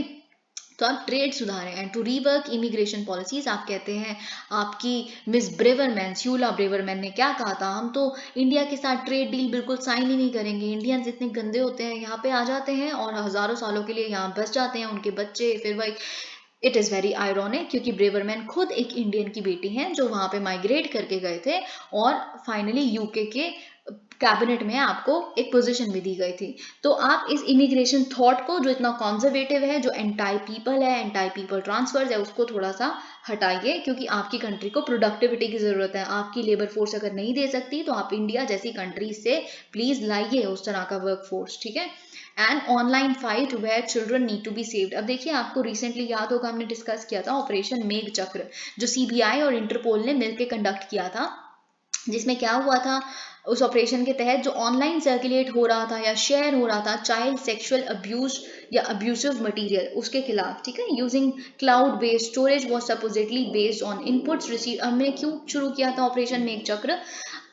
तो आप ट्रेड सुधारें and to rework immigration policies. आप कहते हैं, आपकी मिस ब्रेवरमैन, स्यूला ब्रेवरमैन ने क्या कहा था, हम तो इंडिया के साथ ट्रेड डील बिल्कुल साइन ही नहीं करेंगे, इंडियंस इतने गंदे होते हैं, यहाँ पे आ जाते हैं और हजारों सालों के लिए यहाँ बस जाते हैं, उनके बच्चे फिर वही। इट इज़ वेरी आयरॉनिक, क्योंकि ब्रेवरमैन खुद एक इंडियन की बेटी हैं जो वहाँ पे माइग्रेट करके गए थे और फाइनली यूके के कैबिनेट में आपको एक पोजीशन भी दी गई थी। तो आप इस इमिग्रेशन थॉट को जो इतना कंजर्वेटिव है, जो एंटाई पीपल है, एंटाई पीपल ट्रांसफर्स है, उसको थोड़ा सा हटाइए, क्योंकि आपकी कंट्री को प्रोडक्टिविटी की जरूरत है। आपकी लेबर फोर्स अगर नहीं दे सकती तो आप इंडिया जैसी कंट्री से प्लीज लाइए उस तरह का वर्क फोर्स। ठीक है, and online fight where children need to be saved. अब देखिए, आपको रिसेंटली याद होगा हमने डिस्कस किया था ऑपरेशन मेघ चक्र, जो सीबीआई और इंटरपोल ने मिलकर कंडक्ट किया था, जिसमें क्या हुआ था, उस ऑपरेशन के तहत जो ऑनलाइन सर्कुलेट हो रहा था या शेयर हो रहा था चाइल्ड सेक्सुअल अब्यूज या अब्यूसिव मटेरियल, उसके खिलाफ, ठीक है। Using cloud based storage was supposedly based on inputs receive. हमने क्यों शुरू किया था ऑपरेशन मेघ चक्र?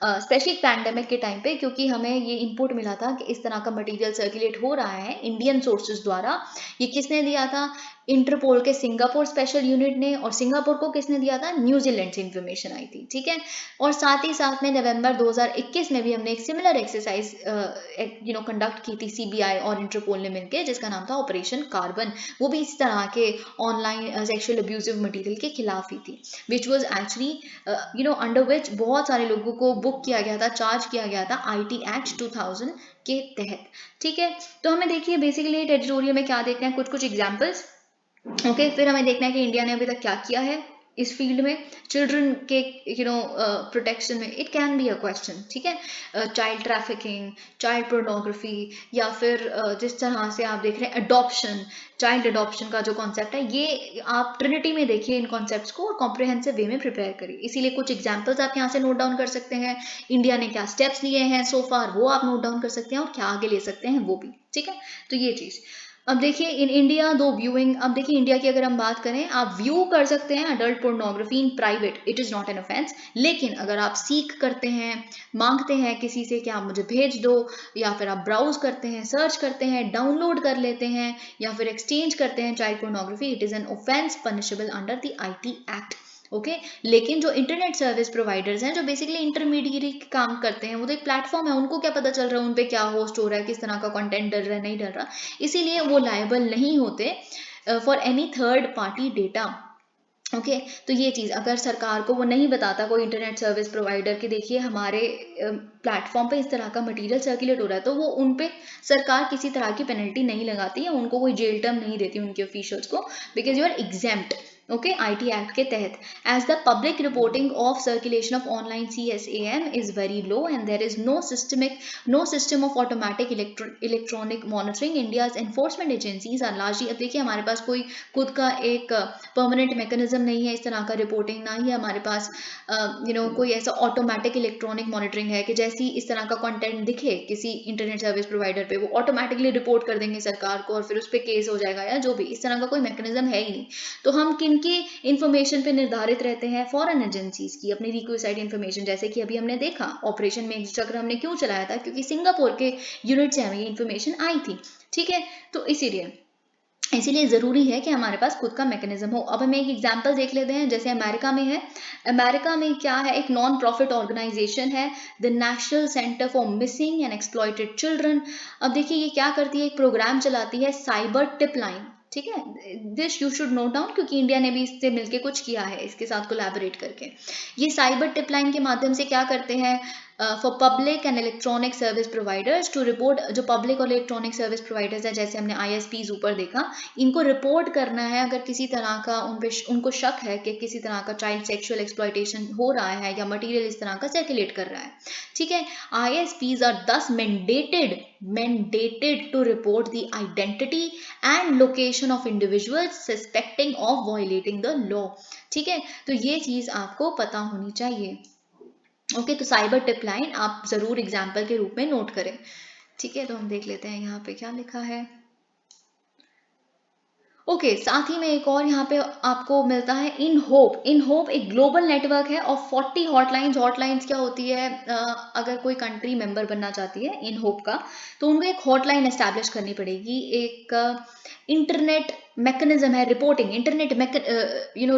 स्पेशली पैंडेमिक के टाइम पे, क्योंकि हमें ये इनपुट मिला था कि इस तरह का मटेरियल सर्कुलेट हो रहा है इंडियन सोर्सेज द्वारा। ये किसने दिया था? इंटरपोल के सिंगापुर स्पेशल यूनिट ने। और सिंगापुर को किसने दिया था? न्यूजीलैंड से इंफॉर्मेशन आई थी, ठीक है। और साथ ही साथ में नवंबर 2021 में भी हमने एक सिमिलर एक्सरसाइज कंडक्ट की थी सीबीआई और इंटरपोल ने मिलकर, जिसका नाम था ऑपरेशन कार्बन। वो भी इस तरह के ऑनलाइन सेक्सुअल अब्यूसिव मटेरियल के खिलाफ ही थी, which was actually under which बहुत सारे लोगों को बुक किया गया था, चार्ज किया गया था आईटी एक्ट 2000 के तहत, ठीक है। तो हमें देखिए बेसिकली एडिटोरियल में क्या देखना है, कुछ कुछ एग्जाम्पल्स। ओके, फिर हमें देखना है कि इंडिया ने अभी तक क्या किया है इस फील्ड में चिल्ड्रन के प्रोटेक्शन में। It can be a question, ठीक है। चाइल्ड ट्रैफिकिंग, चाइल्ड पोर्नोग्राफी, या फिर जिस तरह से आप देख रहे हैं अडॉप्शन, चाइल्ड अडॉप्शन का जो कॉन्सेप्ट है, ये आप ट्रिनिटी में देखिए इन कॉन्सेप्ट्स को और कॉम्प्रिहेंसिव वे में प्रिपेयर करिए। इसीलिए कुछ एग्जाम्पल्स आप यहाँ से नोट डाउन कर सकते हैं। इंडिया ने क्या स्टेप्स लिए हैं सो फार, वो आप नोट डाउन कर सकते हैं, और क्या आगे ले सकते हैं वो भी, ठीक है। तो ये चीज़। अब देखिए इन इंडिया दो व्यूइंग, अब देखिए इंडिया की अगर हम बात करें, आप व्यू कर सकते हैं adult pornography in private, it is not an offence. लेकिन अगर आप सीख करते हैं, मांगते हैं किसी से कि आप मुझे भेज दो, या फिर आप ब्राउज करते हैं, सर्च करते हैं, डाउनलोड कर लेते हैं, या फिर एक्सचेंज करते हैं child pornography, it is an offence punishable under the IT act. Okay लेकिन जो इंटरनेट सर्विस प्रोवाइडर्स हैं, जो बेसिकली इंटरमीडिएट काम करते हैं, वो तो एक प्लेटफॉर्म है, उनको क्या पता चल रहा है उन पे क्या होस्ट हो रहा है, किस तरह का कंटेंट डल रहा है, नहीं डल रहा, इसीलिए वो लायबल नहीं होते for any third party data. Okay तो ये चीज़ अगर सरकार को वो नहीं बताता कोई इंटरनेट सर्विस प्रोवाइडर कि देखिए हमारे प्लेटफॉर्म पे इस तरह का मटेरियल सर्कुलेट हो रहा है, तो वो उन पे सरकार किसी तरह की पेनल्टी नहीं लगाती है, उनको कोई जेल टर्म नहीं देती उनके ऑफिशियल्स को, because you are exempt. Okay IT act के तहत, as the public reporting of circulation of online CSAM is very low and there is no system of automatic electronic monitoring. India's enforcement agencies are largely, अब देखिए हमारे पास कोई खुद का एक परमानेंट मैकेनिज्म नहीं है इस तरह का रिपोर्टिंग, ना ही हमारे पास कोई ऐसा ऑटोमेटिक इलेक्ट्रॉनिक मॉनिटरिंग है कि जैसे ही इस तरह का कंटेंट दिखे किसी इंटरनेट सर्विस प्रोवाइडर पे, वो ऑटोमेटिकली रिपोर्ट कर देंगे सरकार को और फिर उस पर केस हो जाएगा, या जो भी, इस तरह का कोई मैकेनिज्म है ही नहीं। तो हम किन की इंफॉर्मेशन पे निर्धारित रहते हैं? फॉरेन एजेंसीज की अपनी रिक्वेसाइड इंफॉर्मेशन। जैसे कि अभी हमने देखा ऑपरेशन मेघ चक्र हमने क्यों चलाया था, क्योंकि सिंगापुर के यूनिट से हमें ये इंफॉर्मेशन आई थी, ठीक है। तो इसीलिए ज़रूरी है कि हमारे पास खुद का मैकेनिज्म हो। अब हम एक एग्जांपल देख लेते हैं, जैसे अमेरिका में है। अमेरिका में क्या है, एक नॉन प्रॉफिट ऑर्गेनाइजेशन है, the national centre for missing and exploited children. अब देखिए ये क्या करती है, एक प्रोग्राम चलाती है साइबर टिप लाइन, ठीक है। This you should note down, क्योंकि इंडिया ने भी इससे मिलकर कुछ किया है, इसके साथ कोलैबोरेट करके। ये साइबर टिप लाइन के माध्यम से क्या करते हैं, for public and electronic service providers to report, जो पब्लिक और इलेक्ट्रॉनिक सर्विस प्रोवाइडर्स है, जैसे हमने ISPs ऊपर देखा, इनको रिपोर्ट करना है अगर किसी तरह का उनको शक है कि किसी तरह का चाइल्ड सेक्सुअल एक्सप्लॉयटेशन हो रहा है या मटेरियल इस तरह का सर्कुलेट कर रहा है, ठीक है। ISPs आर दस mandated to report the identity and location of individuals suspecting of violating the law, ठीक है। तो ये चीज आपको पता होनी चाहिए। ओके तो साइबर टिप लाइन आप जरूर एग्जाम्पल के रूप में नोट करें, ठीक है। तो हम देख लेते हैं यहाँ पे क्या लिखा है। ओके साथ ही में एक और यहाँ पे आपको मिलता है इन होप एक ग्लोबल नेटवर्क है ऑफ 40 हॉटलाइंस क्या होती है, अगर कोई कंट्री मेंबर बनना चाहती है इन होप का, तो उनको एक हॉटलाइन एस्टैब्लिश करनी पड़ेगी। एक इंटरनेट मैकेनिज्म है रिपोर्टिंग,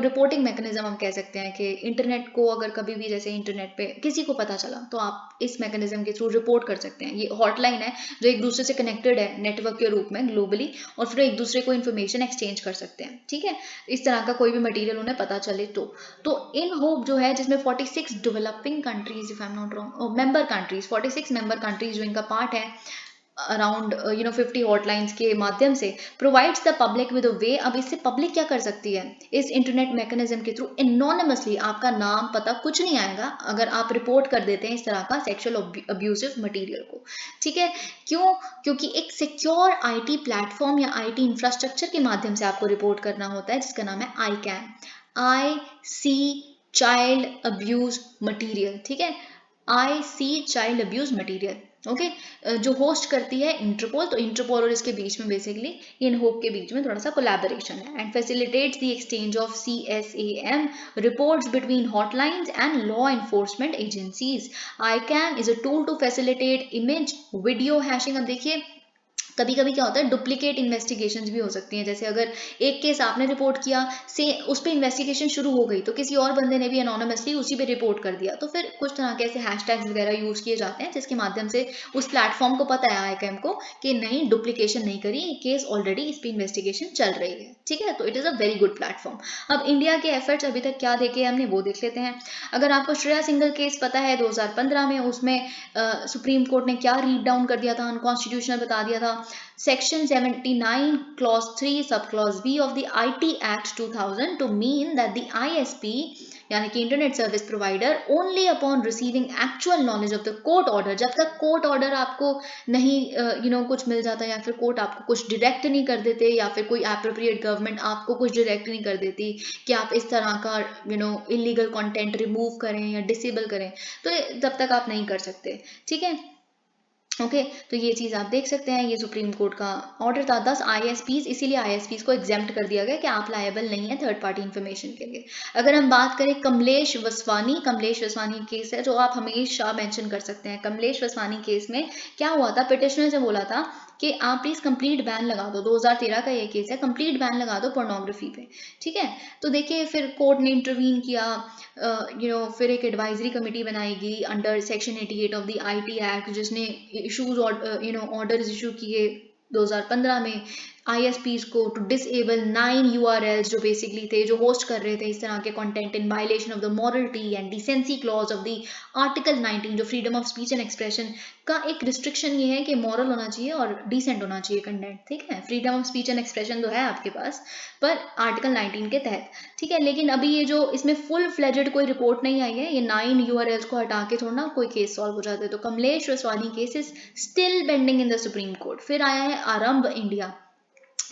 रिपोर्टिंग मैकेनिज्म हम कह सकते हैं कि इंटरनेट को अगर कभी भी जैसे इंटरनेट पे किसी को पता चला तो आप इस मैकेनिज्म के थ्रू रिपोर्ट कर सकते हैं। ये हॉटलाइन है जो एक दूसरे से कनेक्टेड है नेटवर्क के रूप में ग्लोबली, और फिर एक दूसरे को इन्फॉर्मेशन एक्सचेंज कर सकते हैं, ठीक है। इस तरह का कोई भी मटेरियल उन्हें पता चले तो इन होप जो है, जिसमें 46 developing countries, if I am not wrong, member countries, 46 member countries जो इनका पार्ट है, अराउंड 50 हॉटलाइंस के माध्यम से provides the public with a way. अब इससे पब्लिक क्या कर सकती है, इस इंटरनेट मैकेनिज्म के थ्रू एनोनिमसली, आपका नाम पता कुछ नहीं आएगा अगर आप रिपोर्ट कर देते हैं इस तरह का सेक्सुअल अब्यूसिव मटेरियल को, ठीक है। क्यों? क्योंकि एक सिक्योर आईटी प्लेटफॉर्म या आईटी इंफ्रास्ट्रक्चर के माध्यम से आपको रिपोर्ट करना होता है, जिसका नाम है ICAM, IC child abuse material, ठीक है। IC child abuse material. Okay, जो होस्ट करती है इंटरपोल, तो इंटरपोल और इसके बीच में बेसिकली इन होप के बीच में थोड़ा सा कोलैबोरेशन है। And facilitates the exchange of CSAM reports between hotlines and law enforcement agencies. ICAM is a tool to facilitate image video hashing. अब देखिए कभी कभी क्या होता है, डुप्लीकेट इन्वेस्टिगेशंस भी हो सकती हैं। जैसे अगर एक केस आपने रिपोर्ट किया से उस पर इन्वेस्टिगेशन शुरू हो गई, तो किसी और बंदे ने भी अनोनिमसली उसी पे रिपोर्ट कर दिया, तो फिर कुछ तरह के ऐसे हैशटैग्स वगैरह यूज किए जाते हैं जिसके माध्यम से उस प्लेटफॉर्म को पता है ICAM को कि नहीं, डुप्लीकेशन नहीं करी, केस ऑलरेडी इस पर इन्वेस्टिगेशन चल रही है। ठीक है, तो it is a very good platform. अब इंडिया के एफर्ट्स अभी तक क्या देखे हमने वो देख लेते हैं। अगर आपको श्रेया सिंगल केस पता है 2015 में, उसमें सुप्रीम कोर्ट ने क्या रीड डाउन कर दिया था, अनकॉन्स्टिट्यूशनल बता दिया था। Section 79, Clause 3, Subclause B of the IT Act 2000 to mean that the ISP यानी कि internet service provider only upon receiving actual knowledge of the court order, जब तक कोर्ट ऑर्डर आपको नहीं कुछ मिल जाता, या फिर कोर्ट आपको कुछ डायरेक्ट नहीं कर देते, या फिर कोई एप्रोप्रिएट गवर्नमेंट आपको कुछ डायरेक्ट नहीं कर देती कि आप इस तरह का इलीगल कंटेंट रिमूव करें या डिसेबल करें, तो तब तक आप नहीं कर सकते। ठीक है, ओके तो ये चीज़ आप देख सकते हैं, ये सुप्रीम कोर्ट का ऑर्डर था। 10 ISPs, इसीलिए ISPs को एग्जेम्प्ट कर दिया गया कि आप लायबल नहीं है थर्ड पार्टी इन्फॉर्मेशन के लिए। अगर हम बात करें कमलेश वसवानी केस है जो आप हमेशा मेंशन कर सकते हैं। कमलेश वसवानी केस में क्या हुआ था, पिटिशनर से बोला था कि आप प्लीज कंप्लीट बैन लगा दो, 2013 का ये केस है, कंप्लीट बैन लगा दो पोर्नोग्राफी पे। ठीक है, तो देखिए फिर कोर्ट ने इंटरवीन किया, फिर एक एडवाइजरी कमेटी बनाएगी under section 88 of the IT act, जिसने इशूज ऑर्डर्स इशू किए 2015 में ISPs को टू डिसेबल 9 URLs जो बेसिकली थे, जो होस्ट कर रहे थे इस तरह के content in violation of the morality and decency clause of the article 19, जो freedom of speech and expression का एक रिस्ट्रिक्शन ये है कि मॉरल होना चाहिए और डिसेंट होना चाहिए कंटेंट। ठीक है, freedom of speech and expression तो है आपके पास, पर आर्टिकल 19 के तहत। ठीक है, लेकिन अभी ये जो इसमें फुल फ्लेजेड कोई रिपोर्ट नहीं आई है, ये 9 URLs को हटा के थोड़ा ना कोई केस सॉल्व हो जाता है। तो Kamlesh Vaswani case is still pending in the Supreme Court. फिर आया है आरंभ इंडिया।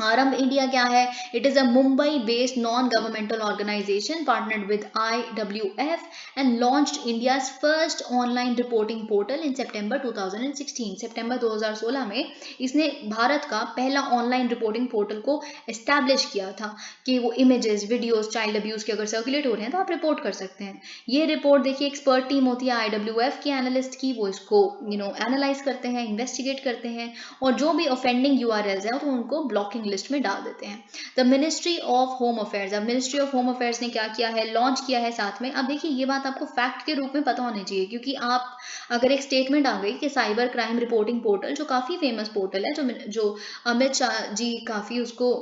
आरंभ इंडिया क्या है, it is a Mumbai based non governmental organisation partnered with IWF and launched India's first online reporting portal in September 2016। सितंबर 2016 में इसने भारत का पहला ऑनलाइन रिपोर्टिंग पोर्टल को एस्टैब्लिश किया था कि वो इमेजेस वीडियोस चाइल्ड अब्यूज के अगर सर्कुलेट हो रहे हैं तो आप रिपोर्ट कर सकते हैं। ये रिपोर्ट देखिए एक्सपर्ट टीम होती है IWF की एनालिस्ट की, वो इसको एनालाइज करते हैं, इन्वेस्टिगेट करते हैं, और जो भी ऑफेंडिंग URLs है तो उनको ब्लॉकिंग लिस्ट में डाल देते हैं। The ministry of home affairs, अब मिनिस्ट्री ऑफ होम अफेयर्स ने क्या किया है, लॉन्च किया है साथ में। अब देखिए ये बात आपको फैक्ट के रूप में पता होनी चाहिए, क्योंकि आप अगर एक स्टेटमेंट आ गई कि साइबर क्राइम रिपोर्टिंग पोर्टल, जो काफी फेमस पोर्टल है, जो अमित शाह जी काफी उसको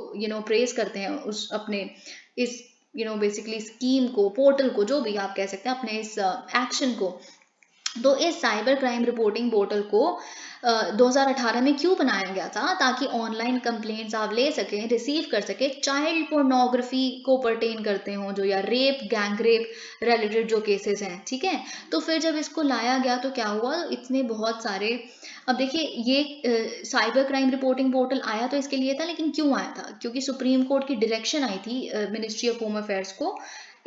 प्रेज करते हैं, उस अपने इस बेसिकली स्कीम को, पोर्टल को, जो भी आप कह सकते हैं, अपने इस एक्शन को। तो इस साइबर क्राइम रिपोर्टिंग पोर्टल को 2018 में क्यों बनाया गया था, ताकि ऑनलाइन कंप्लेंट्स आप ले सकें, रिसीव कर सके, चाइल्ड पोर्नोग्राफी को परटेन करते हों जो, या रेप, गैंग रेप रिलेटेड जो केसेस हैं। ठीक है, तो फिर जब इसको लाया गया तो क्या हुआ, तो इसमें बहुत सारे, अब देखिए ये साइबर क्राइम रिपोर्टिंग पोर्टल आया तो इसके लिए था, लेकिन क्यों आया था, क्योंकि सुप्रीम कोर्ट की डायरेक्शन आई थी मिनिस्ट्री ऑफ होम अफेयर्स को,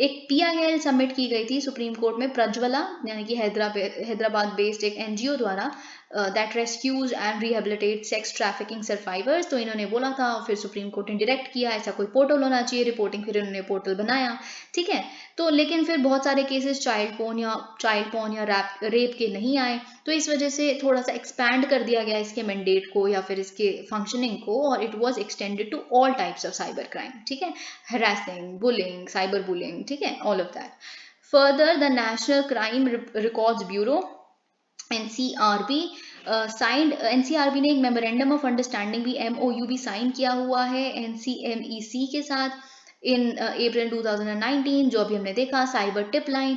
एक PIL सबमिट की गई थी सुप्रीम कोर्ट में, प्रज्वला यानी कि हैदराबाद बेस्ड एक NGO द्वारा, that rescues and rehabilitate sex trafficking survivors. तो इन्होंने बोला था, फिर सुप्रीम कोर्ट ने डायरेक्ट किया ऐसा कोई पोर्टल होना चाहिए रिपोर्टिंग, फिर इन्होंने पोर्टल बनाया। ठीक है, तो लेकिन फिर बहुत सारे केसेस चाइल्ड पोर्न या रेप के नहीं आए, तो इस वजह से थोड़ा सा एक्सपैंड कर दिया गया इसके मैंडेट को या फिर इसके फंक्शनिंग को, और it was extended to all types of cyber crime. ठीक है, हरासिंग, बुलिंग, साइबर बुलिंग, ठीक है, all of that. Further the national crime records bureau NCRB signed, NCRB ने एक मेमोरेंडम ऑफ अंडरस्टैंडिंग भी, MOU भी साइन किया हुआ है NCMEC के साथ इन अप्रैल 2019, जो अभी हमने देखा cyber tip line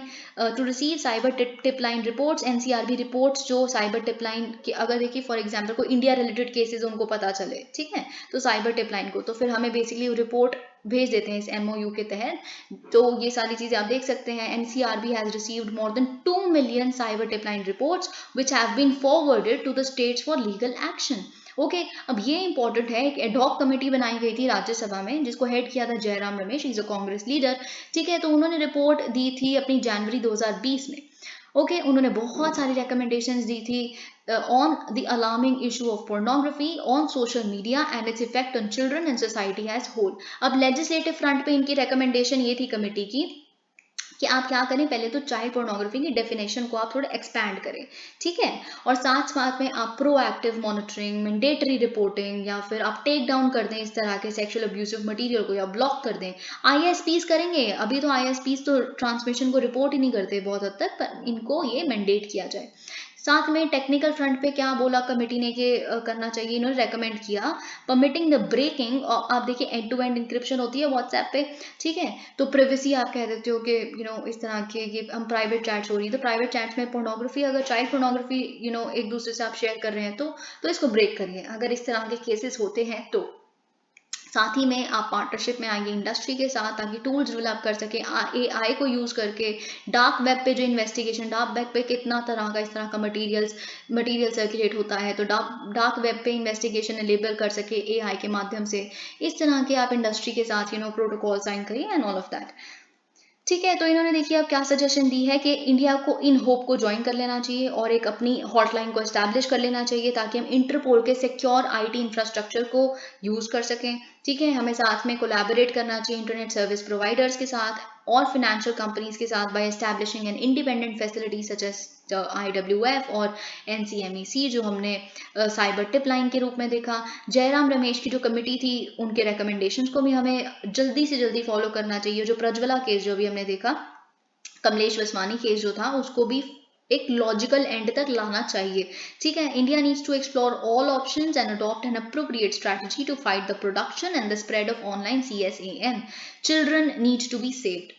to receive cyber tip line reports. NCRB reports जो साइबर टिप लाइन के, अगर देखिए फॉर एग्जांपल कोई इंडिया रिलेटेड केसेस उनको पता चले, ठीक है, तो साइबर टिप लाइन को, तो फिर हमें बेसिकली रिपोर्ट भेज देते हैं इस MOU के तहत। तो ये सारी चीजें आप देख सकते हैं। NCRB has received more than 2 million cyber tip line reports which have been forwarded to the states for legal action. Okay, अब ये इंपॉर्टेंट है, एक एडॉक कमेटी बनाई गई थी राज्यसभा में जिसको हेड किया था Jairam Ramesh, is a Congress leader. ठीक है, तो उन्होंने रिपोर्ट दी थी अपनी जनवरी 2020 में, ओके उन्होंने बहुत सारी recommendations दी थी on the alarming issue of pornography on social media and its effect on children and society as whole. अब legislative front पे इनकी recommendation ये थी कमेटी की कि आप क्या करें, पहले तो चाइल्ड पोर्नोग्राफी की डेफिनेशन को आप थोड़ा एक्सपैंड करें, ठीक है, और साथ साथ में आप प्रोएक्टिव मॉनिटरिंग, मैंडेटरी रिपोर्टिंग, या फिर आप टेक डाउन कर दें इस तरह के सेक्सुअल अब्यूसिव मटेरियल को, या ब्लॉक कर दें। आईएसपीज करेंगे, अभी तो आईएसपीज तो ट्रांसमिशन को रिपोर्ट ही नहीं करते बहुत हद तक, पर इनको ये मैंडेट किया जाए। साथ में टेक्निकल फ्रंट पे क्या बोला कमेटी ने कि करना चाहिए, इन्होंने रेकमेंड किया परमिटिंग द ब्रेकिंग, आप देखिए एंड टू एंड इंक्रिप्शन होती है व्हाट्सएप पे, ठीक है, तो प्रिवेसी आप कह देते हो कि इस तरह के ये हम प्राइवेट चैट्स हो रही है, तो प्राइवेट चैट्स में पोर्नोग्राफी, अगर चाइल्ड पोर्नोग्राफी एक दूसरे से आप शेयर कर रहे हैं तो इसको ब्रेक करिए अगर इस तरह के केसेस होते हैं तो। साथ ही में आप पार्टनरशिप में आएंगे इंडस्ट्री के साथ ताकि टूल्स डेवलप कर सके एआई को यूज करके। डार्क वेब पे जो इन्वेस्टिगेशन, डार्क वेब पे कितना तरह का इस तरह का मटेरियल सर्कुलेट होता है, तो डार्क वेब पे इन्वेस्टिगेशन लेबल कर सके एआई के माध्यम से। इस तरह के आप इंडस्ट्री के साथ प्रोटोकॉल साइन करिए एंड ऑल ऑफ दैट, ठीक है। तो इन्होंने देखिए अब क्या सजेशन दी है कि इंडिया को इन होप को ज्वाइन कर लेना चाहिए और एक अपनी हॉटलाइन को एस्टैब्लिश कर लेना चाहिए ताकि हम इंटरपोल के सिक्योर आईटी इंफ्रास्ट्रक्चर को यूज कर सकें, ठीक है। हमें साथ में कोलैबोरेट करना चाहिए इंटरनेट सर्विस प्रोवाइडर्स के साथ और फिनेंशियल कंपनीज के साथ by establishing an independent facility such as IWF और NCMEC जो हमने साइबर टिप लाइन के रूप में देखा। जयराम रमेश की जो कमेटी थी उनके रिकमेंडेशंस को भी हमें जल्दी से जल्दी फॉलो करना चाहिए। जो प्रज्वला केस जो भी हमने देखा, कमलेश वसवानी केस जो था, उसको भी एक लॉजिकल एंड तक लाना चाहिए, ठीक है। India needs to explore all options and adopt an appropriate strategy to fight the production and the spread of online CSAN। Children needs to be saved.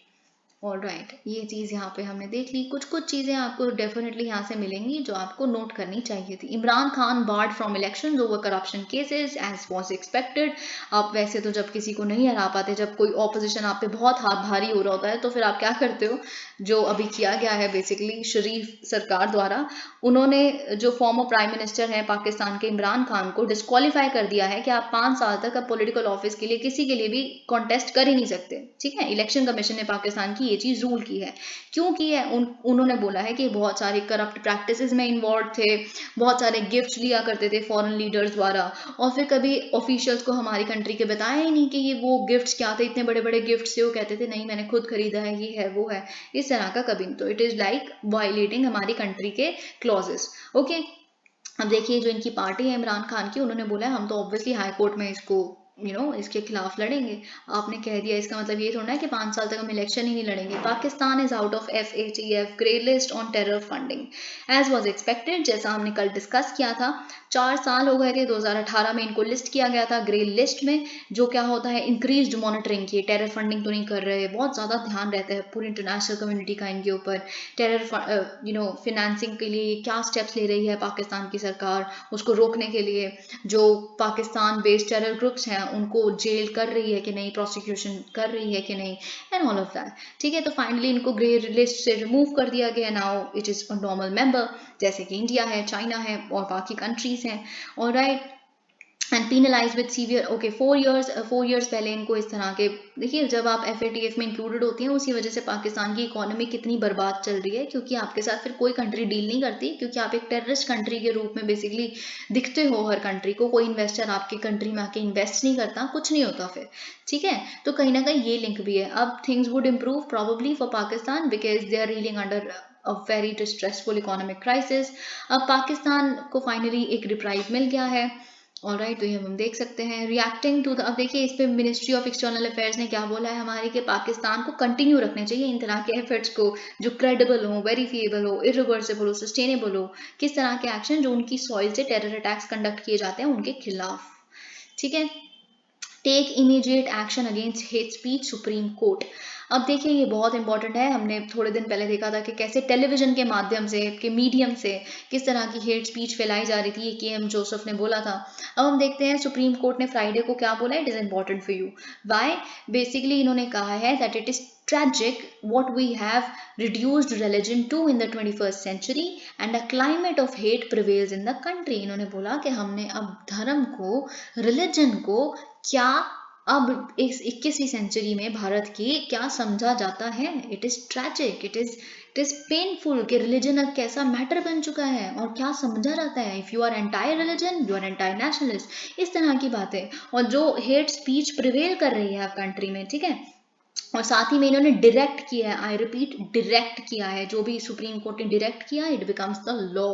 All right, ये चीज़ यहाँ पे हमने देख ली। कुछ कुछ चीज़ें आपको डेफिनेटली यहाँ से मिलेंगी जो आपको नोट करनी चाहिए थी। Imran Khan barred from election over corruption cases as was expected. आप वैसे तो जब किसी को नहीं हरा पाते, जब कोई ऑपोजिशन आप पे बहुत हाथ भारी हो रहा होता है, तो फिर आप क्या करते हो, जो अभी किया गया है बेसिकली शरीफ सरकार द्वारा, उन्होंने जो फॉर्मर प्राइम मिनिस्टर हैं पाकिस्तान के इमरान खान को डिस्क्वालीफाई कर दिया है कि आप 5 साल तक अब पॉलिटिकल ऑफिस के लिए किसी के लिए भी कॉन्टेस्ट कर ही नहीं सकते, ठीक है। इलेक्शन कमीशन ने पाकिस्तान की ये चीज रूल की है। क्यों की है? उन्होंने बोला है कि बहुत सारे करप्ट प्रैक्टिसेस में इन्वॉल्व थे, बहुत सारे गिफ्ट्स लिया करते थे फॉरेन लीडर्स द्वारा, और फिर कभी ऑफिशियल्स को हमारी कंट्री के बताया ही नहीं कि ये वो गिफ्ट्स क्या थे, इतने बड़े बड़े गिफ्ट्स थे, वो कहते थे नहीं मैंने खुद खरीदा है, ये है वो है, इस तरह का कभी नहीं। तो इट इज लाइक वायलेटिंग हमारी कंट्री के क्लॉजेस, ओके। अब देखिए जो इनकी पार्टी है इमरान खान की, उन्होंने बोला है हम तो ऑब्वियसली हाई कोर्ट में इसको इसके खिलाफ लड़ेंगे। आपने कह दिया, इसका मतलब ये थोड़ा है कि 5 साल तक हम इलेक्शन ही नहीं लड़ेंगे। Pakistan is out of FATF grey list on terror funding as was expected. जैसा हमने कल डिस्कस किया था, 4 साल हो गए थे, 2018 में इनको लिस्ट किया गया था ग्रे लिस्ट में, जो क्या होता है इंक्रीज्ड मॉनिटरिंग की, टेरर फंडिंग तो नहीं कर रहे, बहुत ज़्यादा ध्यान रहता है पूरी इंटरनेशनल कम्युनिटी का इनके ऊपर। टेरर फिनेंसिंग के लिए क्या स्टेप्स ले रही है पाकिस्तान की सरकार उसको रोकने के लिए, जो पाकिस्तान बेस्ड टेरर ग्रुप्स हैं उनको जेल कर रही है कि नहीं, प्रोसिक्यूशन कर रही है कि नहीं, एंड ऑल ऑफ दैट, ठीक है। तो फाइनली इनको ग्रे लिस्ट से रिमूव कर दिया गया, now it is a normal member, जैसे कि इंडिया है, चाइना है और बाकी कंट्रीज हैं, और right, and penalised with severe, okay 4 years पहले इनको इस तरह के, देखिए जब आप FATF में इंक्लूडेड होती हैं उसी वजह से पाकिस्तान की इकोनॉमी कितनी बर्बाद चल रही है, क्योंकि आपके साथ फिर कोई कंट्री डील नहीं करती, क्योंकि आप एक टेररिस्ट कंट्री के रूप में बेसिकली दिखते हो हर कंट्री को, कोई इन्वेस्टर आपकी कंट्री में आके इन्वेस्ट नहीं करता, कुछ नहीं होता फिर, ठीक है। तो कहीं ना कहीं ये लिंक भी है। अब things would improve probably for Pakistan because they are reeling under a very distressful economic crisis। अब पाकिस्तान को फाइनली एक रिप्राइज मिल गया है, ऑल राइट, तो ये हम देख सकते हैं रिएक्टिंग टू द, अब देखिए इस पे मिनिस्ट्री ऑफ एक्सटर्नल अफेयर्स ने क्या बोला है हमारे, कि पाकिस्तान को कंटिन्यू रखने चाहिए इन तरह के एफर्ट्स को जो क्रेडिबल हो, वेरीफिएबल हो, इरिवर्सिबल हो, सस्टेनेबल हो, किस तरह के एक्शन जो उनकी सॉइल से टेरर अटैक्स कंडक्ट किए जाते हैं उनके खिलाफ, ठीक है। Take immediate action against hate speech supreme court. अब देखिए ये बहुत इंपॉर्टेंट है, हमने थोड़े दिन पहले देखा था कि कैसे टेलीविजन के माध्यम से, के मीडियम से किस तरह की हेट स्पीच फैलाई जा रही थी, ये KM जोसेफ ने बोला था। अब हम देखते हैं सुप्रीम कोर्ट ने फ्राइडे को क्या बोला, it is important for you why. Basically इन्होंने कहा है that it is tragic what we have reduced religion to in the 21st century and a climate of hate prevails in the country। इन्होंने बोला कि हमने अब धर्म को, रिलीजन को क्या अब इस 21वीं सेंचुरी में भारत की क्या समझा जाता है? It is tragic, it is painful कि रिलीजन अब कैसा मैटर बन चुका है और क्या समझा जाता है। If you are anti religion, you are anti nationalist, इस तरह की बातें, और जो हेट स्पीच प्रिवेल कर रही है कंट्री में, ठीक है। और साथ ही में इन्होंने डायरेक्ट किया है, आई रिपीट डायरेक्ट किया है, जो भी सुप्रीम कोर्ट ने डायरेक्ट किया it becomes the law.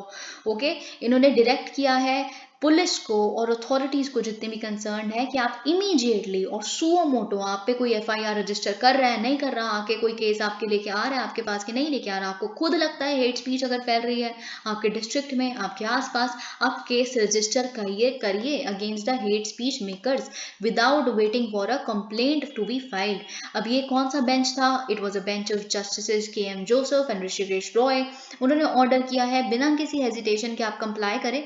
Okay, इन्होंने डायरेक्ट किया है पुलिस को और अथॉरिटीज को जितने भी कंसर्न है कि आप इमीडिएटली और सुओ मोटो, आप पे कोई एफआईआर रजिस्टर कर रहा है नहीं कर रहा, आके कोई केस आपके लेके आ रहा है आपके पास कि नहीं लेके आ रहा, आपको खुद लगता है हेट स्पीच अगर फैल रही है आपके डिस्ट्रिक्ट में, आपके आसपास, आप केस रजिस्टर करिए against the hate speech makers without waiting for a complaint to be filed. अब ये कौन सा बेंच था? It was a bench of Justice K M Joseph and Hrishikesh Roy. उन्होंने ऑर्डर किया है बिना किसी हेजिटेशन के आप कंप्लाई करें।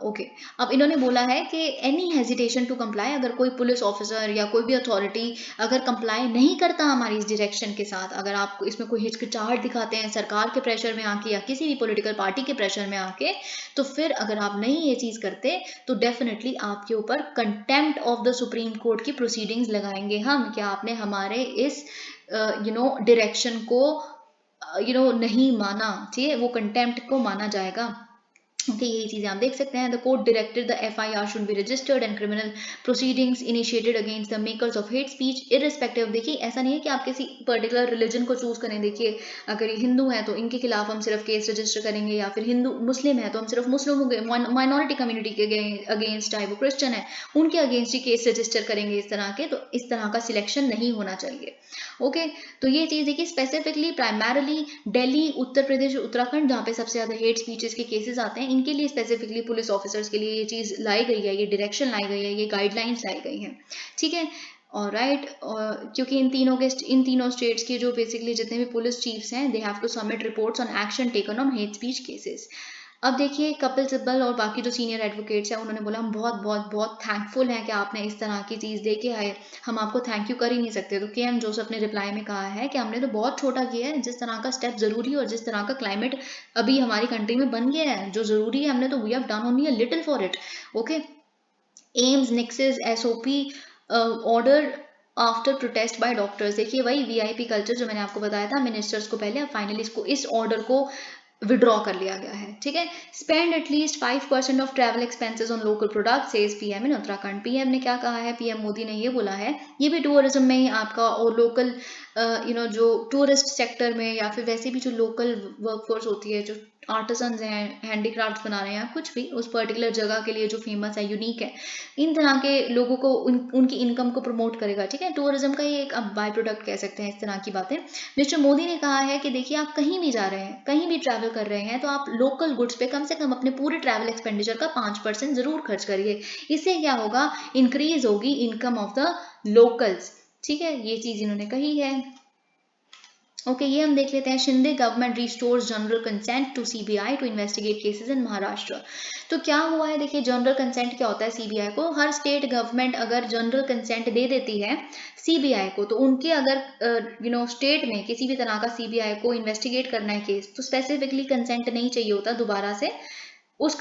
ओके, अब इन्होंने बोला है कि एनी हेजिटेशन टू कंप्लाई, अगर कोई पुलिस ऑफिसर या कोई भी अथॉरिटी अगर कंप्लाई नहीं करता हमारी इस डायरेक्शन के साथ, अगर आप इसमें कोई हिचकिचाहट दिखाते हैं सरकार के प्रेशर में आके या किसी भी पॉलिटिकल पार्टी के प्रेशर में आके, तो फिर अगर आप नहीं ये चीज़ करते तो डेफिनेटली आपके ऊपर contempt of the Supreme court की प्रोसीडिंग्स लगाएंगे हम, कि आपने हमारे इस डायरेक्शन को नहीं माना, ठीक है, वो कंटेम्प्ट को माना जाएगा। ओके, यही चीजें आप देख सकते हैं। The court directed the FIR should be registered and criminal proceedings initiated against the makers of hate speech irrespective. देखिए, ऐसा नहीं है कि आप किसी पर्टिकुलर रिलीजन को चूज करें। देखिए, अगर ये हिंदू है तो इनके खिलाफ हम सिर्फ केस रजिस्टर करेंगे, या फिर हिंदू मुस्लिम है तो हम सिर्फ मुस्लिमों के माइनॉरिटी कम्युनिटी के अगेंस्ट, चाहे वो क्रिश्चियन है उनके अगेंस्ट ही केस रजिस्टर करेंगे इस तरह के। तो इस तरह का सिलेक्शन नहीं होना चाहिए। ओके, तो ये चीज देखिए, स्पेसिफिकली प्राइमरली दिल्ली, उत्तर प्रदेश, उत्तराखंड, जहाँ पे सबसे ज्यादा हेट स्पीचेस के केसेस आते हैं, इनके लिए स्पेसिफिकली पुलिस ऑफिसर्स के लिए ये चीज लाई गई है, ये डायरेक्शन लाई गई है, ये गाइडलाइंस लाई गई हैं, ठीक है। और राइट, क्योंकि इन तीनों स्टेट्स के जो बेसिकली जितने भी पुलिस चीफ्स हैं, they have to submit reports on action taken on hate speech cases. अब देखिए, कपिल सिब्बल और बाकी जो सीनियर एडवोकेट्स हैं उन्होंने बोला हम बहुत बहुत बहुत थैंकफुल हैं कि आपने इस तरह की चीज़ दे के आए, हम आपको थैंक यू कर ही नहीं सकते। तो के एम जोसेफ ने रिप्लाई में कहा है कि हमने तो बहुत छोटा किया है, जिस तरह का स्टेप ज़रूरी है और जिस तरह का क्लाइमेट अभी हमारी कंट्री में बन गया है, जो ज़रूरी है हमने तो we have done only a little for it. Okay, AIIMS nixes SOP order after protest by doctors. देखिए, वही वीआईपी कल्चर जो मैंने आपको बताया था मिनिस्टर्स को पहले, अब फाइनली इसको, इस ऑर्डर को विड्रॉ कर लिया गया है, ठीक है। Spend at least 5% of travel expenses on local product says PM in Uttarakhand. PM ने क्या कहा है? पीएम मोदी ने ये बोला है, ये भी टूरिज्म में ही आपका और लोकल जो टूरिस्ट सेक्टर में, या फिर वैसे भी जो लोकल वर्कफोर्स होती है, जो आर्टिसंस हैं, हैंडीक्राफ्ट बना रहे हैं, कुछ भी उस पर्टिकुलर जगह के लिए जो फेमस है, यूनिक है, इन तरह के लोगों को उनकी इनकम को प्रमोट करेगा, ठीक है। टूरिज्म का ही एक अब बाय प्रोडक्ट कह सकते हैं इस तरह की बातें। मिस्टर मोदी ने कहा है कि देखिए, आप कहीं भी जा रहे हैं, कहीं भी ट्रैवल कर रहे हैं, तो आप लोकल गुड्स पे कम से कम अपने पूरे ट्रैवल एक्सपेंडिचर का 5% जरूर खर्च करिए। इससे क्या होगा? इंक्रीज होगी इनकम ऑफ द लोकल्स, ठीक है। ये चीज इन्होंने कही है। ओके, ये हम देख लेते हैं। Shinde government restores general consent to CBI to investigate cases in Maharashtra. तो क्या हुआ है? देखिए, जनरल कंसेंट क्या होता है सीबीआई को? हर स्टेट गवर्नमेंट अगर जनरल कंसेंट दे देती है सीबीआई को, तो उनके अगर स्टेट में किसी भी तरह का सीबीआई को इन्वेस्टिगेट करना है केस, तो स्पेसिफिकली कंसेंट नहीं चाहिए होता दोबारा से उस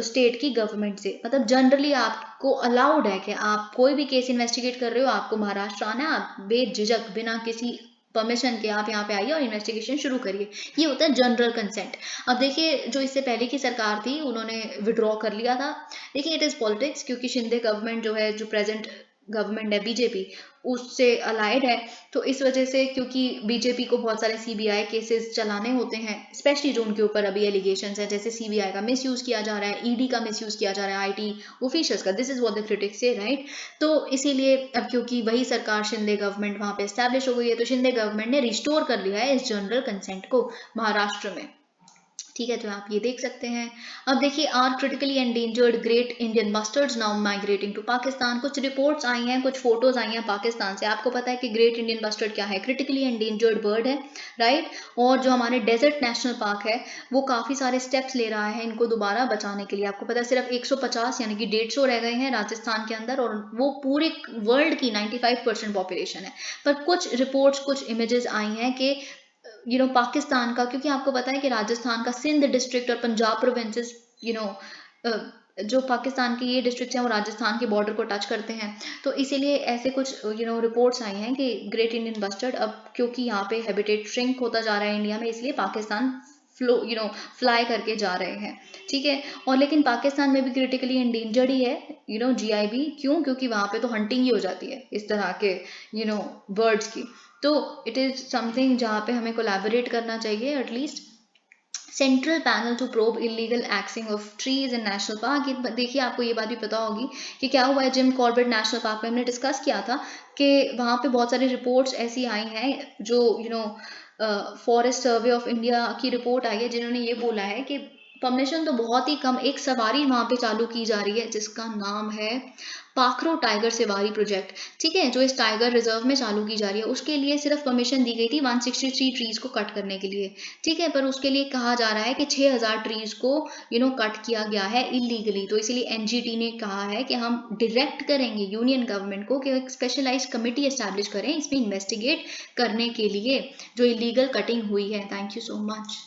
स्टेट की गवर्नमेंट से। मतलब जनरली आपको अलाउड है कि आप कोई भी केस इन्वेस्टिगेट कर रहे हो, आपको महाराष्ट्र आना है, आप बेझिझक बिना किसी परमिशन के आप यहाँ पे आइए और इन्वेस्टिगेशन शुरू करिए। ये होता है जनरल कंसेंट। अब देखिए, जो इससे पहले की सरकार थी उन्होंने विड्रॉ कर लिया था। देखिए, इट इज पॉलिटिक्स, क्योंकि शिंदे गवर्नमेंट जो है, जो प्रेजेंट गवर्नमेंट है बीजेपी, उससे अलाइड है, तो इस वजह से, क्योंकि बीजेपी को बहुत सारे सीबीआई केसेस चलाने होते हैं, स्पेशली जो उनके ऊपर अभी एलिगेशंस हैं, जैसे सीबीआई का मिसयूज किया जा रहा है, ईडी का मिसयूज किया जा रहा है, आईटी ऑफिशियल्स का, this is what the critics से, राइट। तो इसीलिए अब क्योंकि वही सरकार शिंदे गवर्नमेंट वहां पे एस्टैब्लिश हो गई है, तो शिंदे गवर्नमेंट ने रिस्टोर कर लिया है इस जनरल कंसेंट को महाराष्ट्र में, ठीक है। तो आप ये देख सकते हैं। अब देखिए, are critically endangered great Indian bustards now migrating to Pakistan. कुछ रिपोर्ट्स आई हैं, कुछ फोटोज आई हैं पाकिस्तान से। आपको पता है कि ग्रेट इंडियन मस्टर्ड क्या है? क्रिटिकली एंडेंजर्ड बर्ड है, राइट। और जो हमारे डेजर्ट नेशनल पार्क है, वो काफी सारे स्टेप्स ले रहा है इनको दोबारा बचाने के लिए। आपको पता है सिर्फ 150 यानी कि 150 रह गए हैं राजस्थान के अंदर, और वो पूरे वर्ल्ड की 95% पॉपुलेशन है। पर कुछ रिपोर्ट्स, कुछ इमेजेस आई हैं कि पाकिस्तान का, क्योंकि आपको पता है कि राजस्थान का सिंध डिस्ट्रिक्ट और पंजाब प्रोविंसेस जो पाकिस्तान के ये डिस्ट्रिक्ट हैं वो राजस्थान के बॉर्डर को टच करते हैं, तो इसीलिए ऐसे कुछ रिपोर्ट्स आई हैं कि ग्रेट इंडियन बस्टर्ड अब क्योंकि यहाँ पे हैबिटेट श्रिंक होता जा रहा है इंडिया में, इसलिए पाकिस्तान फ्लाई करके जा रहे हैं, ठीक है। और लेकिन पाकिस्तान में भी क्रिटिकली इंडेंजर्ड ही है GIB, क्यों? क्योंकि वहाँ पे तो हंटिंग ही हो जाती है इस तरह के बर्ड्स की। तो इट इज़ समथिंग जहाँ पे हमें कोलैबोरेट करना चाहिए, at least central panel to probe illegal axing of trees in national park. ये देखिए, आपको ये बात भी पता होगी कि क्या हुआ है जिम कॉर्बेट नेशनल पार्क में, हमने डिस्कस किया था कि वहाँ पे बहुत सारी रिपोर्ट्स ऐसी आई हैं जो फॉरेस्ट सर्वे ऑफ इंडिया की रिपोर्ट आई है जिन्होंने ये बोला है कि परमिशन तो बहुत ही कम, एक सवारी वहाँ पे चालू की जा रही है जिसका नाम है पाखरो टाइगर सवारी प्रोजेक्ट, ठीक है, जो इस टाइगर रिजर्व में चालू की जा रही है। उसके लिए सिर्फ परमिशन दी गई थी 163 ट्रीज को कट करने के लिए, ठीक है, पर उसके लिए कहा जा रहा है कि 6000 ट्रीज को कट किया गया है इलीगली। तो इसीलिए NGT ने कहा है कि हम डायरेक्ट करेंगे यूनियन गवर्नमेंट को कि एक स्पेशलाइज कमेटी एस्टैब्लिश करें इसमें इन्वेस्टिगेट करने के लिए जो इलीगल कटिंग हुई है। Thank you so much.